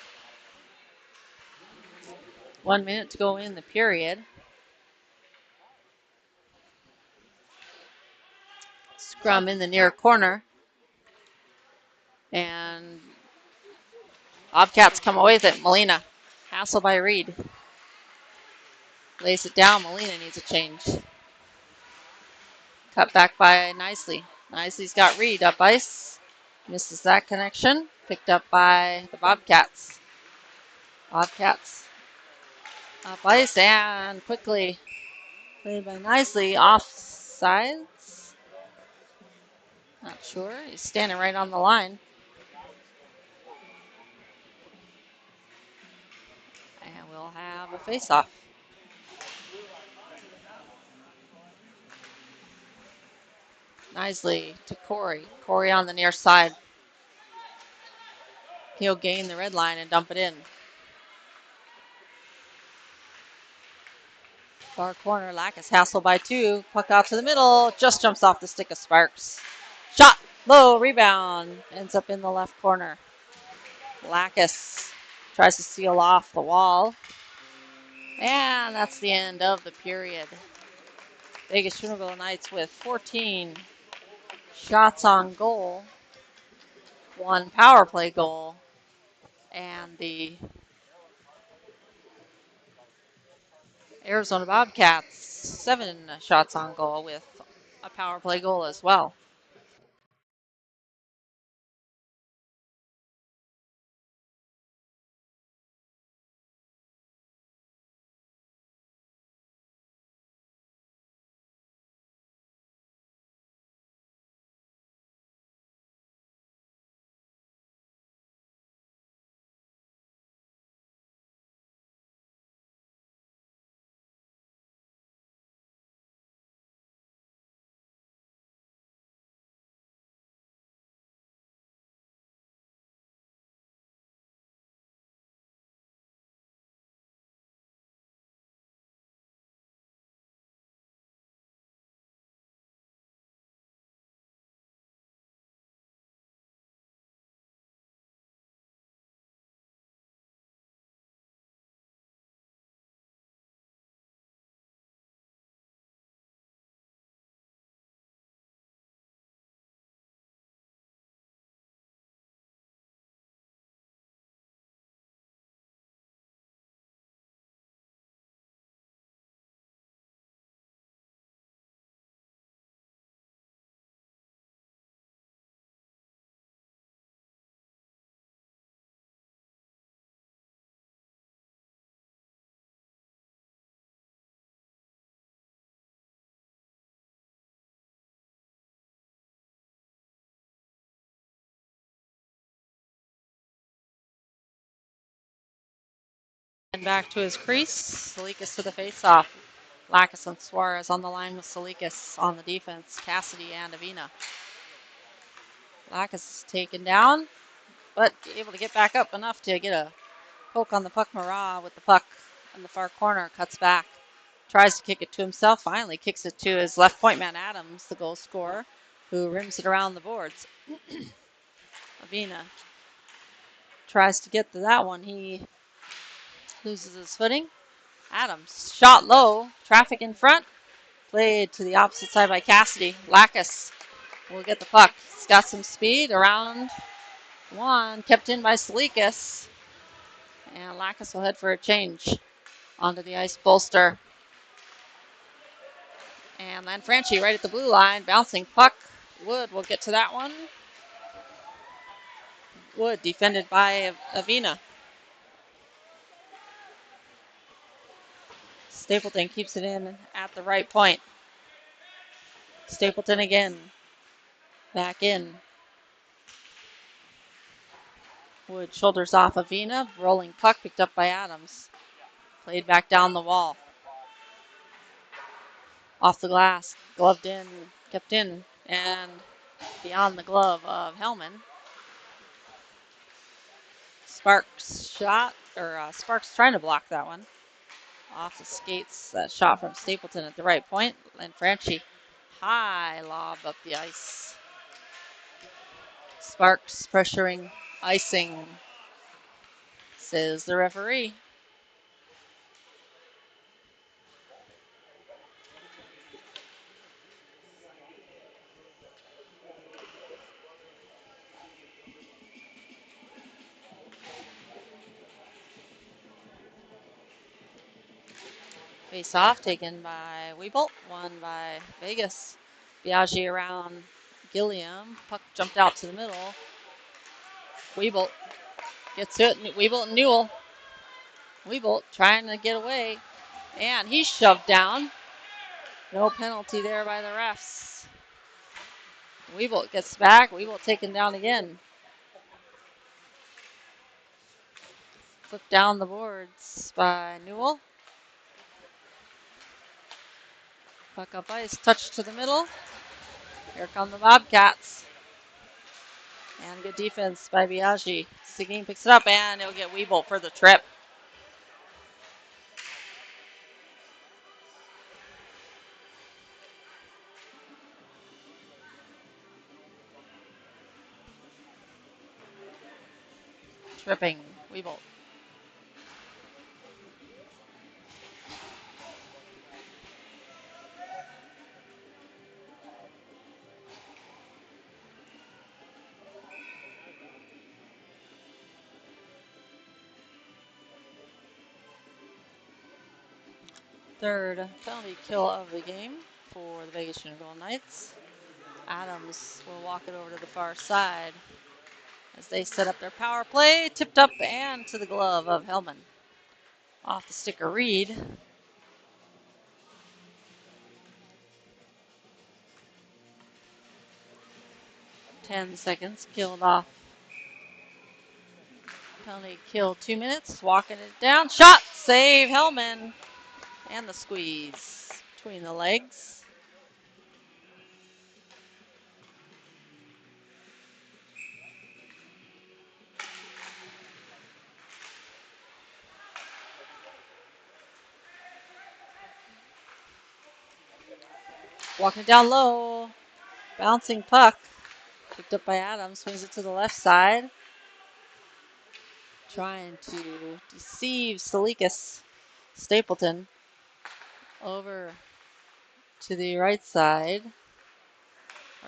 1 minute to go in the period. Scrum in the near corner. And Bobcats come away with it. Molina. Hassle by Reed. Lays it down. Molina needs a change. Cut back by Knisley. Knisley's got Reed up ice. Misses that connection. Picked up by the Bobcats. Bobcats up ice and quickly played by Knisley. Offsides. Not sure. He's standing right on the line. And we'll have a face-off. Knisley to Khoury. Khoury on the near side. He'll gain the red line and dump it in. Far corner, Lacus hassle by 2. Puck out to the middle. Just jumps off the stick of Sparks. Shot. Low. Rebound. Ends up in the left corner. Lacus tries to seal off the wall. And that's the end of the period. Vegas Schoonerville Knights with 14 shots on goal. 1 power play goal. And the Arizona Bobcats 7 shots on goal with a power play goal as well. And back to his crease. Salikas to the face-off. Lacus and Suarez on the line with Salikas on the defense. Cassidy and Avina. Lacus is taken down, but able to get back up enough to get a poke on the puck. Maragh with the puck in the far corner. Cuts back. Tries to kick it to himself. Finally kicks it to his left point man, Adams, the goal scorer, who rims it around the boards. Avina tries to get to that one. He loses his footing. Adams shot low. Traffic in front. Played to the opposite side by Cassidy. Lacus will get the puck. He's got some speed around one. Kept in by Salikas. And Lacus will head for a change onto the ice bolster. And Lanfranchi right at the blue line. Bouncing puck. Wood will get to that one. Wood defended by Avina. Stapleton keeps it in at the right point. Stapleton again. Back in. Wood shoulders off Avina. Rolling puck picked up by Adams. Played back down the wall. Off the glass. Gloved in. Kept in. And beyond the glove of Hellman. Sparks shot. Sparks trying to block that one. Off the skates. That shot from Stapleton at the right point. Lanfranchi. High lob up the ice. Sparks pressuring. Icing. Says the referee. Face off taken by Wieboldt, won by Vegas. Biaggi around Gilliam. Puck jumped out to the middle. Wieboldt gets it. Wieboldt and Newell. Wieboldt trying to get away. And he's shoved down. No penalty there by the refs. Wieboldt gets back. Wieboldt taken down again. Flipped down the boards by Newell. Puck up ice. Touch to the middle. Here come the Bobcats. And good defense by Biaggi. Seguin picks it up and it'll get Wieboldt for the trip. Tripping Wieboldt. Third penalty kill of the game for the Vegas Junior Golden Knights. Adams will walk it over to the far side as they set up their power play. Tipped up and to the glove of Hellman. Off the stick of Reed. Ten seconds killed off. Penalty kill 2 minutes. Walking it down. Shot. Save Hellman. And the squeeze between the legs. Walking it down low. Bouncing puck. Picked up by Adams. Swings it to the left side. Trying to deceive Salikas. Stapleton over to the right side.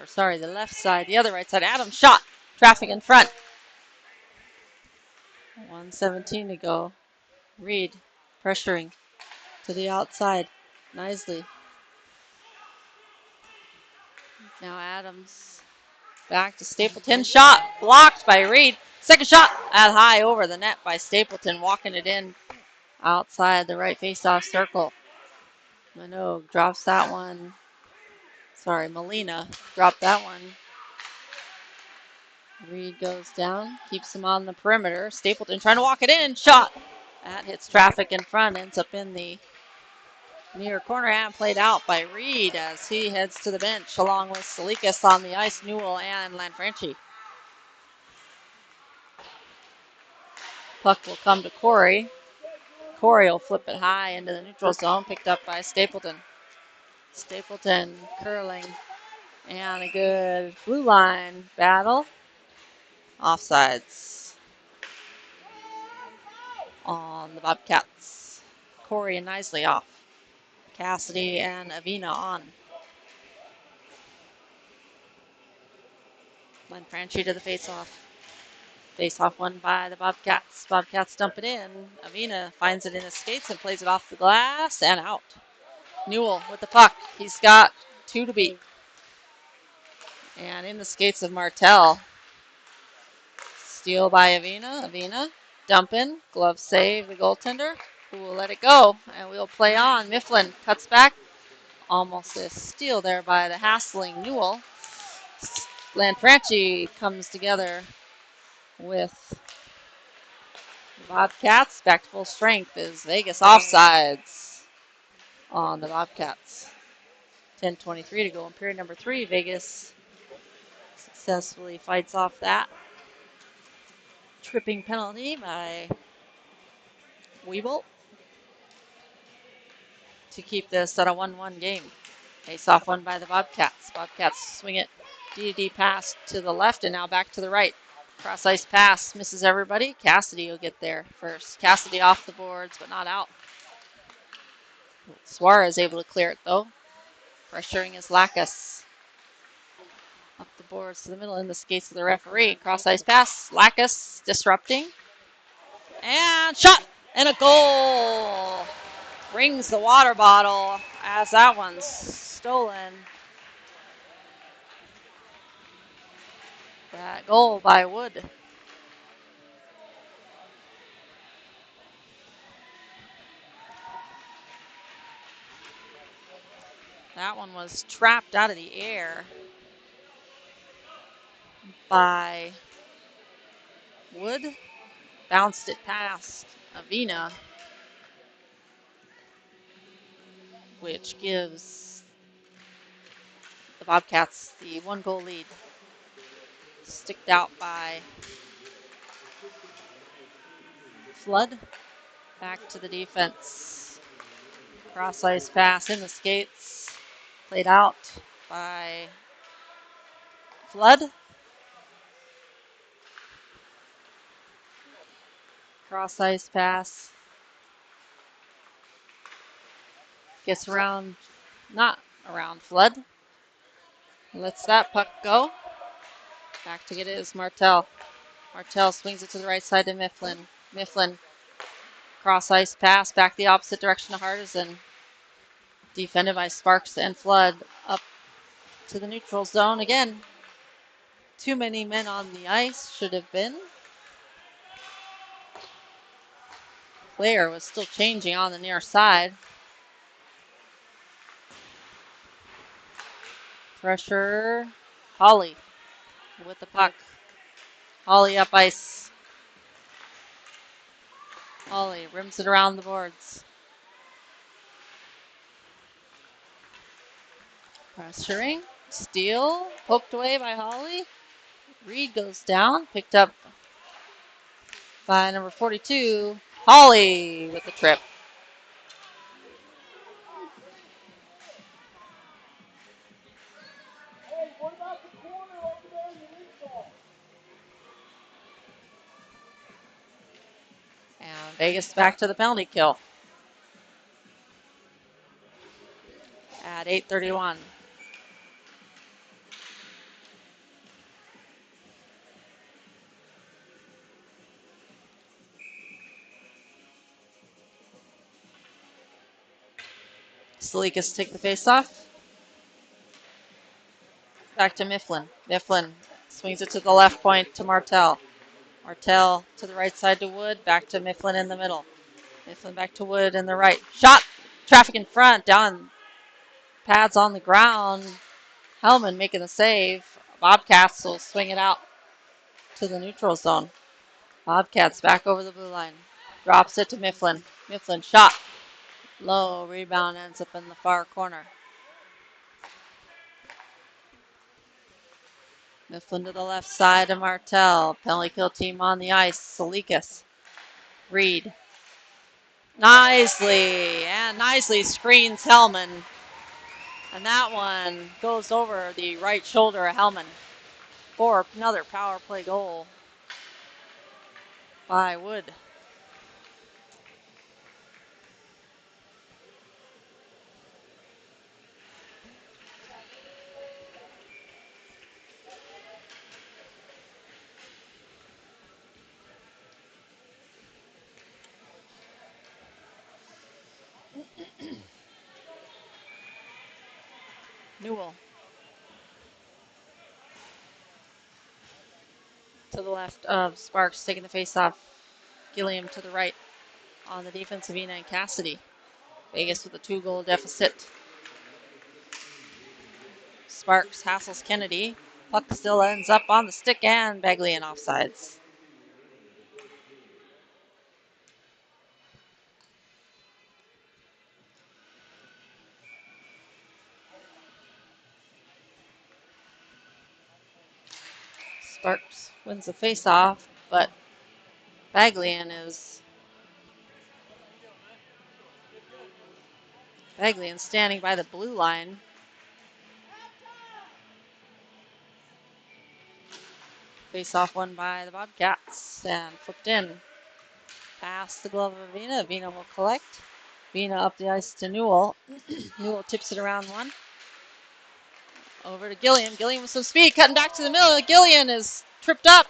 Or sorry, the left side. The other right side. Adams shot. Traffic in front. 1:17 to go. Reed pressuring to the outside. Nicely. Now Adams back to Stapleton. Shot blocked by Reed. Second shot at high over the net by Stapleton. Walking it in outside the right face-off circle. Minogue drops that one. Sorry, Molina dropped that one. Reed goes down. Keeps him on the perimeter. Stapleton trying to walk it in. Shot That hits traffic in front, ends up in the near corner and played out by Reed as he heads to the bench along with Salikas on the ice, Newell and Lanfranchi. Puck will come to Khoury. Khoury will flip it high into the neutral zone, picked up by Stapleton. Stapleton curling and a good blue line battle. Offsides on the Bobcats. Khoury and Nisley off. Cassidy and Avina on. Lanfranchi to the face-off. Face-off won by the Bobcats. Bobcats dump it in. Avina finds it in his skates and plays it off the glass and out. Newell with the puck. He's got 2 to beat. And in the skates of Martel. Steal by Avina. Avina dumping. Glove save the goaltender, who will let it go. And we'll play on. Mifflin cuts back. Almost a steal there by the hassling Newell. Lanfranchi comes together with Bobcats. Back to full strength is Vegas offsides on the Bobcats. 10:23 to go in period number 3. Vegas successfully fights off that tripping penalty by Wieboldt to keep this at a 1-1 game. Face-off won by the Bobcats. Bobcats swing it D pass to the left and now back to the right. Cross-ice pass misses everybody. Cassidy will get there first. Cassidy off the boards but not out. Suarez able to clear it though. Pressuring is Lacus. Up the boards to the middle in the skates of the referee. Cross-ice pass. Lacus disrupting. And shot! And a goal! Rings the water bottle as that one's stolen. That goal by Wood. That one was trapped out of the air by Wood. Bounced it past Avina, which gives the Bobcats the 1-goal lead. Sticked out by Flood. Back to the defense. Cross-ice pass in the skates. Played out by Flood. Cross-ice pass. Gets around, not around Flood. Lets that puck go. Back to get it is Martel. Martel swings it to the right side to Mifflin. Mifflin, cross-ice pass back the opposite direction to Hardison. Defended by Sparks and Flood. Up to the neutral zone again. Too many men on the ice should have been. Player was still changing on the near side. Pressure. Holly with the puck. Holly up ice. Holly rims it around the boards. Pressuring. Steal. Poked away by Holly. Reed goes down. Picked up by number 42. Holly with the trip. And Vegas back to the penalty kill at 8:31. Salikas take the face off. Back to Mifflin. Mifflin swings it to the left point to Martel. Martel to the right side to Wood. Back to Mifflin in the middle. Mifflin back to Wood in the right. Shot! Traffic in front. Down. Pads on the ground. Hellman making the save. Bobcats will swing it out to the neutral zone. Bobcats back over the blue line. Drops it to Mifflin. Mifflin shot. Low. Rebound ends up in the far corner. Mifflin to the left side of Martell. Penalty kill team on the ice. Salikas. Reed. Nicely screens Hellman. And that one goes over the right shoulder of Hellman for another power play goal by Wood. Newell to the left of Sparks, taking the face off. Gilliam to the right on the defensive Ina and Cassidy. Vegas with a 2-goal deficit. Sparks hassles Kennedy. Puck still ends up on the stick and Bagley in offsides. Sparks wins the face-off, but Baglian standing by the blue line. Face-off won by the Bobcats and flipped in. Past the glove of Vina. Vina will collect. Vina up the ice to Newell. Newell tips it around one. Over to Gilliam. Gilliam with some speed, cutting back to the middle. Gilliam is tripped up.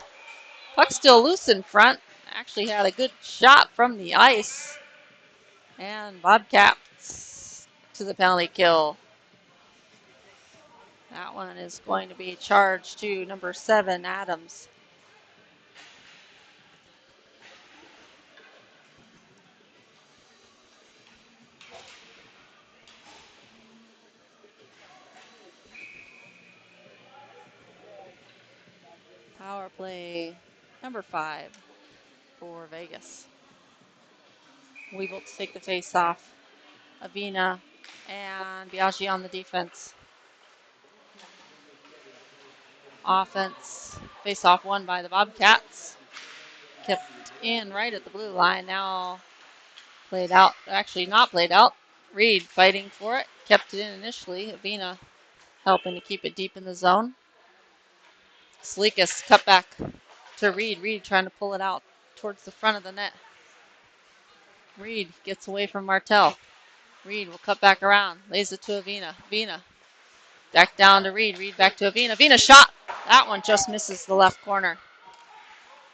Puck still loose in front. Actually had a good shot from the ice. And Bobcats to the penalty kill. That one is going to be charged to number 7, Adams. Power play number 5 for Vegas. Wieboldt to take the face off. Avina and Biaggi on the defense. Offense, face off won by the Bobcats. Kept in right at the blue line. Now played out, actually not played out. Reed fighting for it. Kept it in initially. Avina helping to keep it deep in the zone. Salikas cut back to Reed. Reed trying to pull it out towards the front of the net. Reed gets away from Martell. Reed will cut back around. Lays it to Avina. Avina back down to Reed. Reed back to Avina. Avina shot. That one just misses the left corner.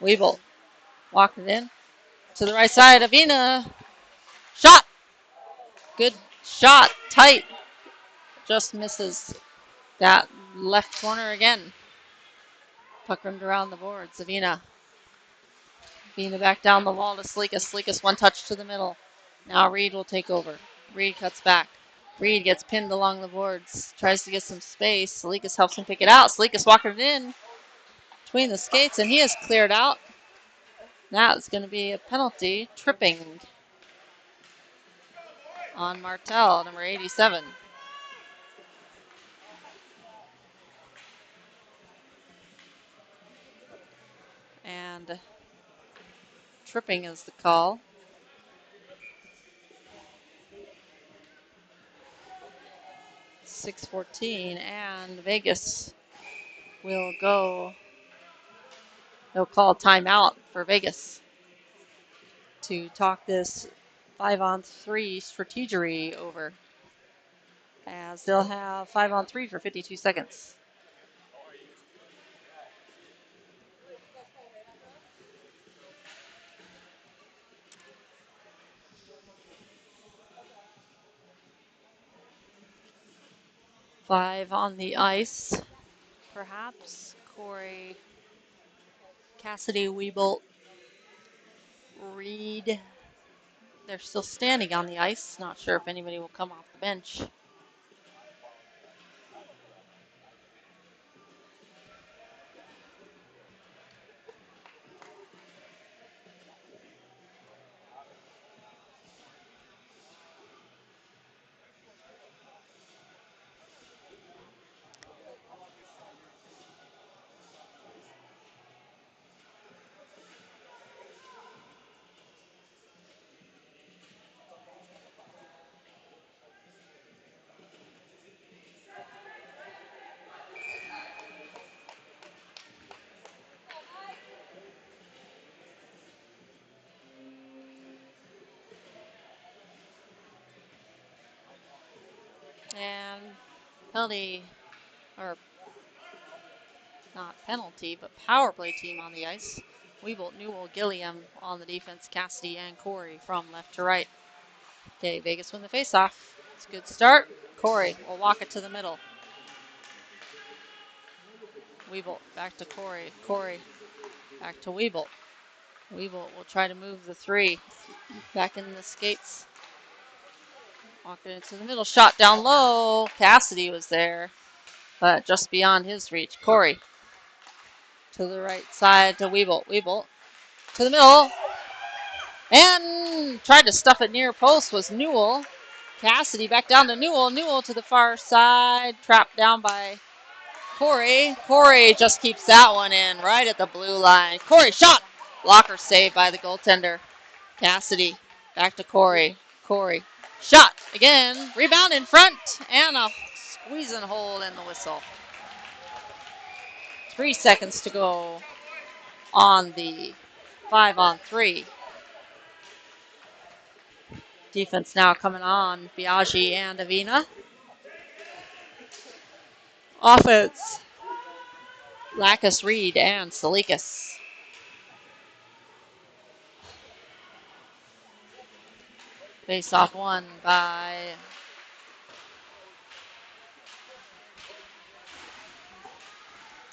Wieboldt walked it in to the right side. Avina shot. Good shot. Tight. Just misses that left corner again. Puck rimmed around the boards. Avina back down the wall to Salikas. Salikas one touch to the middle. Now Reed will take over. Reed cuts back. Reed gets pinned along the boards. Tries to get some space. Salikas helps him pick it out. Salikas walking it in between the skates, and he is cleared out. Now it's going to be a penalty. Tripping on Martell, number 87. And tripping is the call. .6:14, and Vegas will go. They'll call timeout for Vegas to talk this 5-on-3 strategery over, as they'll have 5-on-3 for 52 seconds. Five on the ice, perhaps. Khoury, Cassidy, Wieboldt, Reed. They're still standing on the ice. Not sure if anybody will come off the bench. And penalty, or not penalty, but power play team on the ice. Wieboldt, Newell, Gilliam on the defense, Cassidy and Khoury from left to right. Okay, Vegas win the faceoff. It's a good start. Khoury will walk it to the middle. Wieboldt back to Khoury. Khoury back to Wieboldt. Wieboldt will try to move the 3 back in the skates. Walk it into the middle. Shot down low. Cassidy was there, but just beyond his reach. Khoury to the right side to Wieboldt. Wieboldt to the middle. And tried to stuff it near post was Newell. Cassidy back down to Newell. Newell to the far side. Trapped down by Khoury. Khoury just keeps that one in right at the blue line. Khoury shot. Blocker saved by the goaltender. Cassidy back to Khoury. Khoury shot again. Rebound in front. And a squeezing hole in the whistle. 3 seconds to go on the 5-on-3. Defense now coming on. Biaggi and Avina. Offense. Lacus, Reed, and Salikas. Face off won by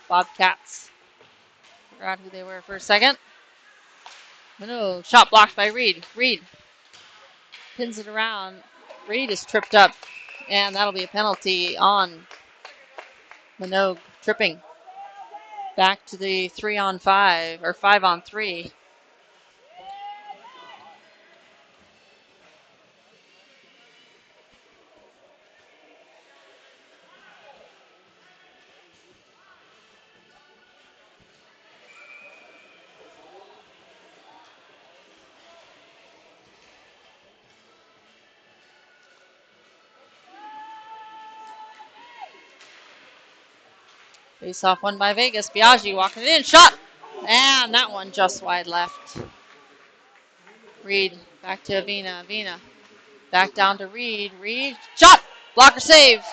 Bobcats. Forgot who they were for a second. No, shot blocked by Reed. Reed pins it around. Reed is tripped up, and that'll be a penalty on Minogue tripping. Back to the 3-on-5 or 5-on-3. Face off won by Vegas. Biaggi walking it in. Shot! And that one just wide left. Reed back to Avina. Avina back down to Reed. Reed. Shot! Blocker save.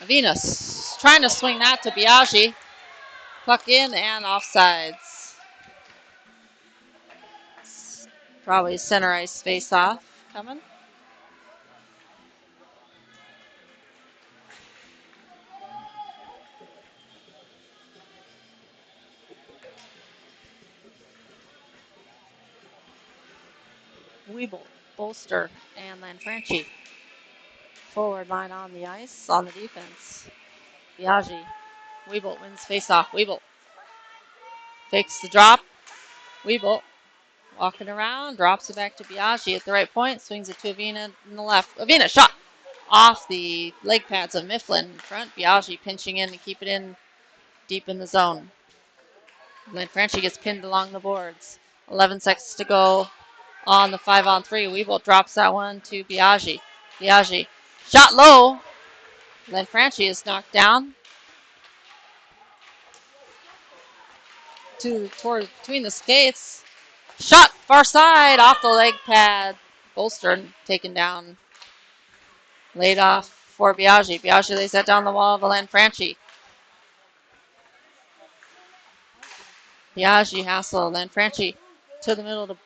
Avina trying to swing that to Biaggi. Puck in and offsides. Probably center ice face off coming. Wieboldt, Bolster, and Lanfranchi. Forward line on the ice, on the defense. Biaggi. Wieboldt wins face-off. Wieboldt fakes the drop. Wieboldt walking around, drops it back to Biaggi at the right point, swings it to Avina in the left. Avina shot off the leg pads of Mifflin in front. Biaggi pinching in to keep it in deep in the zone. Lanfranchi gets pinned along the boards. 11 seconds to go on the 5-on-3. Wieboldt drops that one to Biaggi. Biaggi shot low. Lanfranchi is knocked down. Toward between the skates. Shot far side off the leg pad. Bolster taken down. Laid off for Biaggi. Biaggi lays that down the wall of Lanfranchi. Biaggi hassle. Lanfranchi to the middle to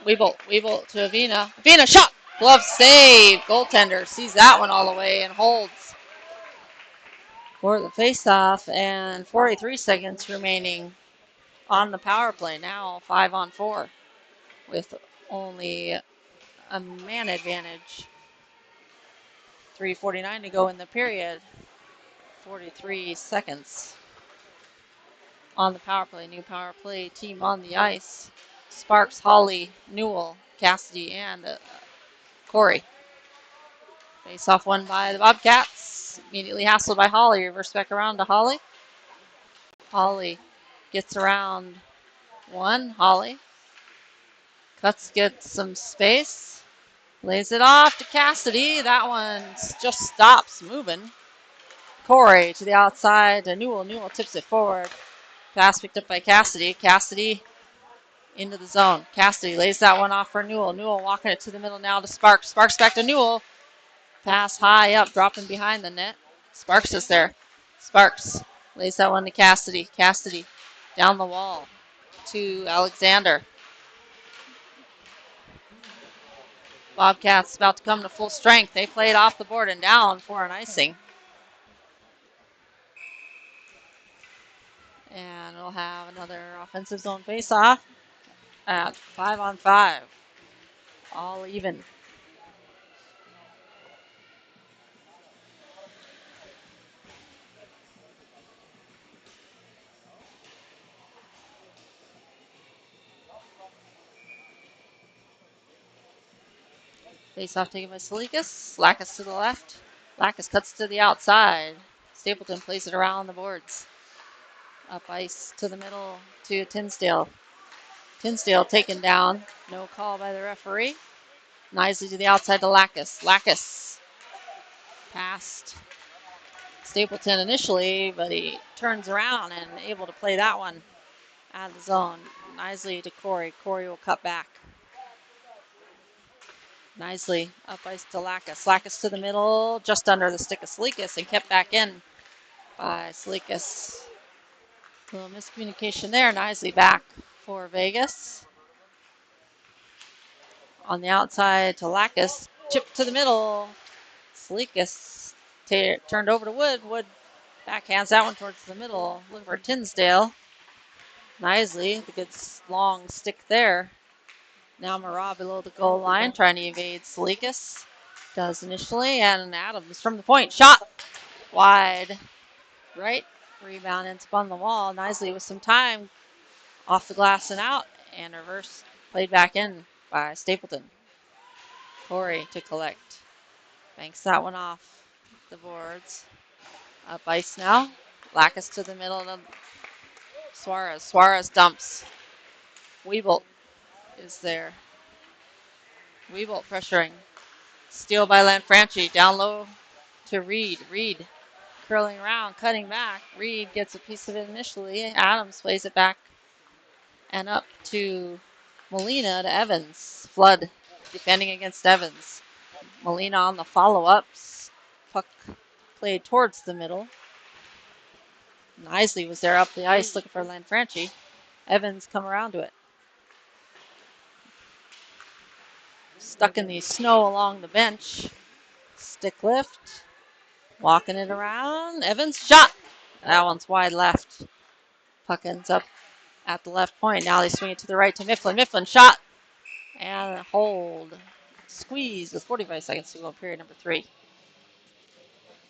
Wieboldt. Wieboldt to Avina. Avina shot. Glove save. Goaltender sees that one all the way and holds for the faceoff. And 43 seconds remaining on the power play. Now 5-on-4 with only a man advantage. 3:49 to go in the period. 43 seconds on the power play. New power play team on the ice. Sparks, Holly, Newell, Cassidy, and Khoury. Face off won by the Bobcats. Immediately hassled by Holly. Reverse back around to Holly. Holly gets around one. Holly gets some space. Lays it off to Cassidy. That one just stops moving. Khoury to the outside to Newell. Newell tips it forward. Pass picked up by Cassidy. Cassidy into the zone. Cassidy lays that one off for Newell. Newell walking it to the middle now to Sparks. Sparks back to Newell. Pass high up, dropping behind the net. Sparks is there. Sparks lays that one to Cassidy. Cassidy down the wall to Alexander. Bobcats about to come to full strength. They played off the board and down for an icing. And we'll have another offensive zone face-off at 5-on-5. All even. Face-off taken by Salikas. Lacus to the left. Lacus cuts to the outside. Stapleton plays it around the boards. Up ice to the middle to Tinsdale. Tinsdale taken down. No call by the referee. Nicely to the outside to Lacus. Lacus passed Stapleton initially, but he turns around and able to play that one out of the zone. Nicely to Khoury. Khoury will cut back. Nicely up ice to Lacus. Lacus to the middle, just under the stick of Salikas and kept back in by Salikas. A little miscommunication there. Nicely back for Vegas. On the outside to Lacus. Chip to the middle. Salikas turned over to Wood. Wood backhands that one towards the middle. Looking for Tinsdale. Nicely. The good long stick there. Now Maragh below the goal line, trying to evade Salikas. Does initially, and Adams from the point. Shot wide right. Rebound and spun the wall nicely with some time. Off the glass and out, and reverse played back in by Stapleton. Khoury to collect. Banks that one off the boards. Up ice now. Lacus to the middle of Suarez. Suarez dumps. Wieboldt is there. Wieboldt pressuring. Steal by Lanfranchi. Down low to Reed. Reed curling around, cutting back. Reed gets a piece of it initially. Adams plays it back and up to Molina to Evans. Flood defending against Evans. Molina on the follow-ups. Puck played towards the middle. Isley was there up the ice looking for Lanfranchi. Evans come around to it. Stuck in the snow along the bench. Stick lift. Walking it around. Evans shot. That one's wide left. Puck ends up at the left point. Now they swing it to the right to Mifflin. Mifflin shot. And a hold. Squeeze with 45 seconds to go, period number 3.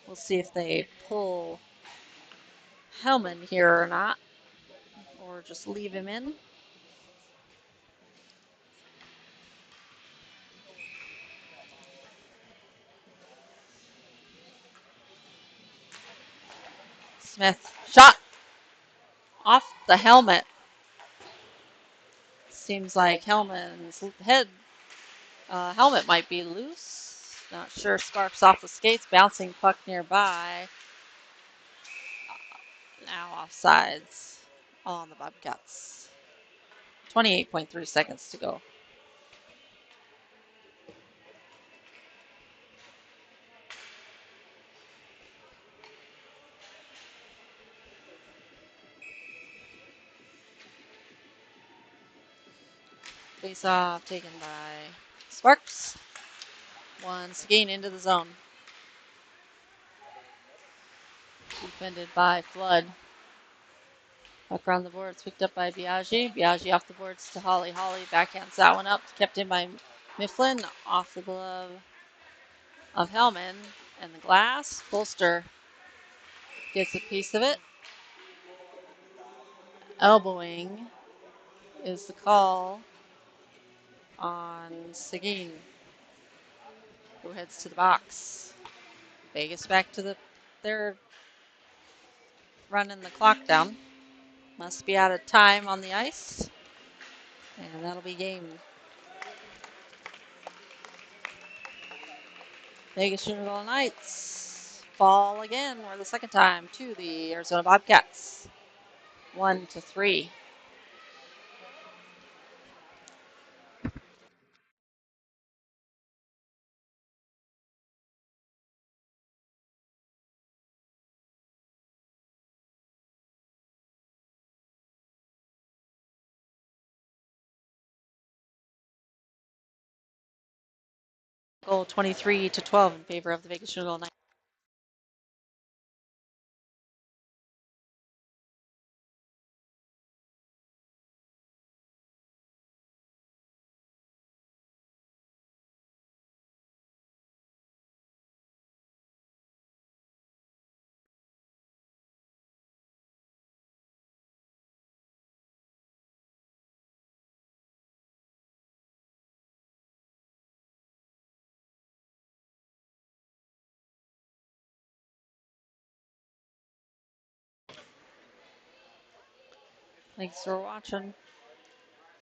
We'll see if they pull Hellman here or not. Or just leave him in. Smith shot off the helmet. Seems like Hellman's helmet might be loose. Not sure. Sparks off the skates. Bouncing puck nearby. Now offsides on the Bobcats. 28.3 seconds to go. Face off taken by Sparks. Once again into the zone. Defended by Flood. Puck around the boards, picked up by Biaggi. Biaggi off the boards to Holly. Holly backhands that one up, kept in by Mifflin. Off the glove of Hellman. And the glass. Bolster gets a piece of it. Elbowing is the call on Seguin, who heads to the box. Vegas back to they're running the clock down. Must be out of time on the ice. And that'll be game. Vegas Junior Golden Knights fall again for the second time to the Arizona Bobcats. 1-3. Goal 23-12 in favor of the Vegas Noodle Knights. Thanks for watching.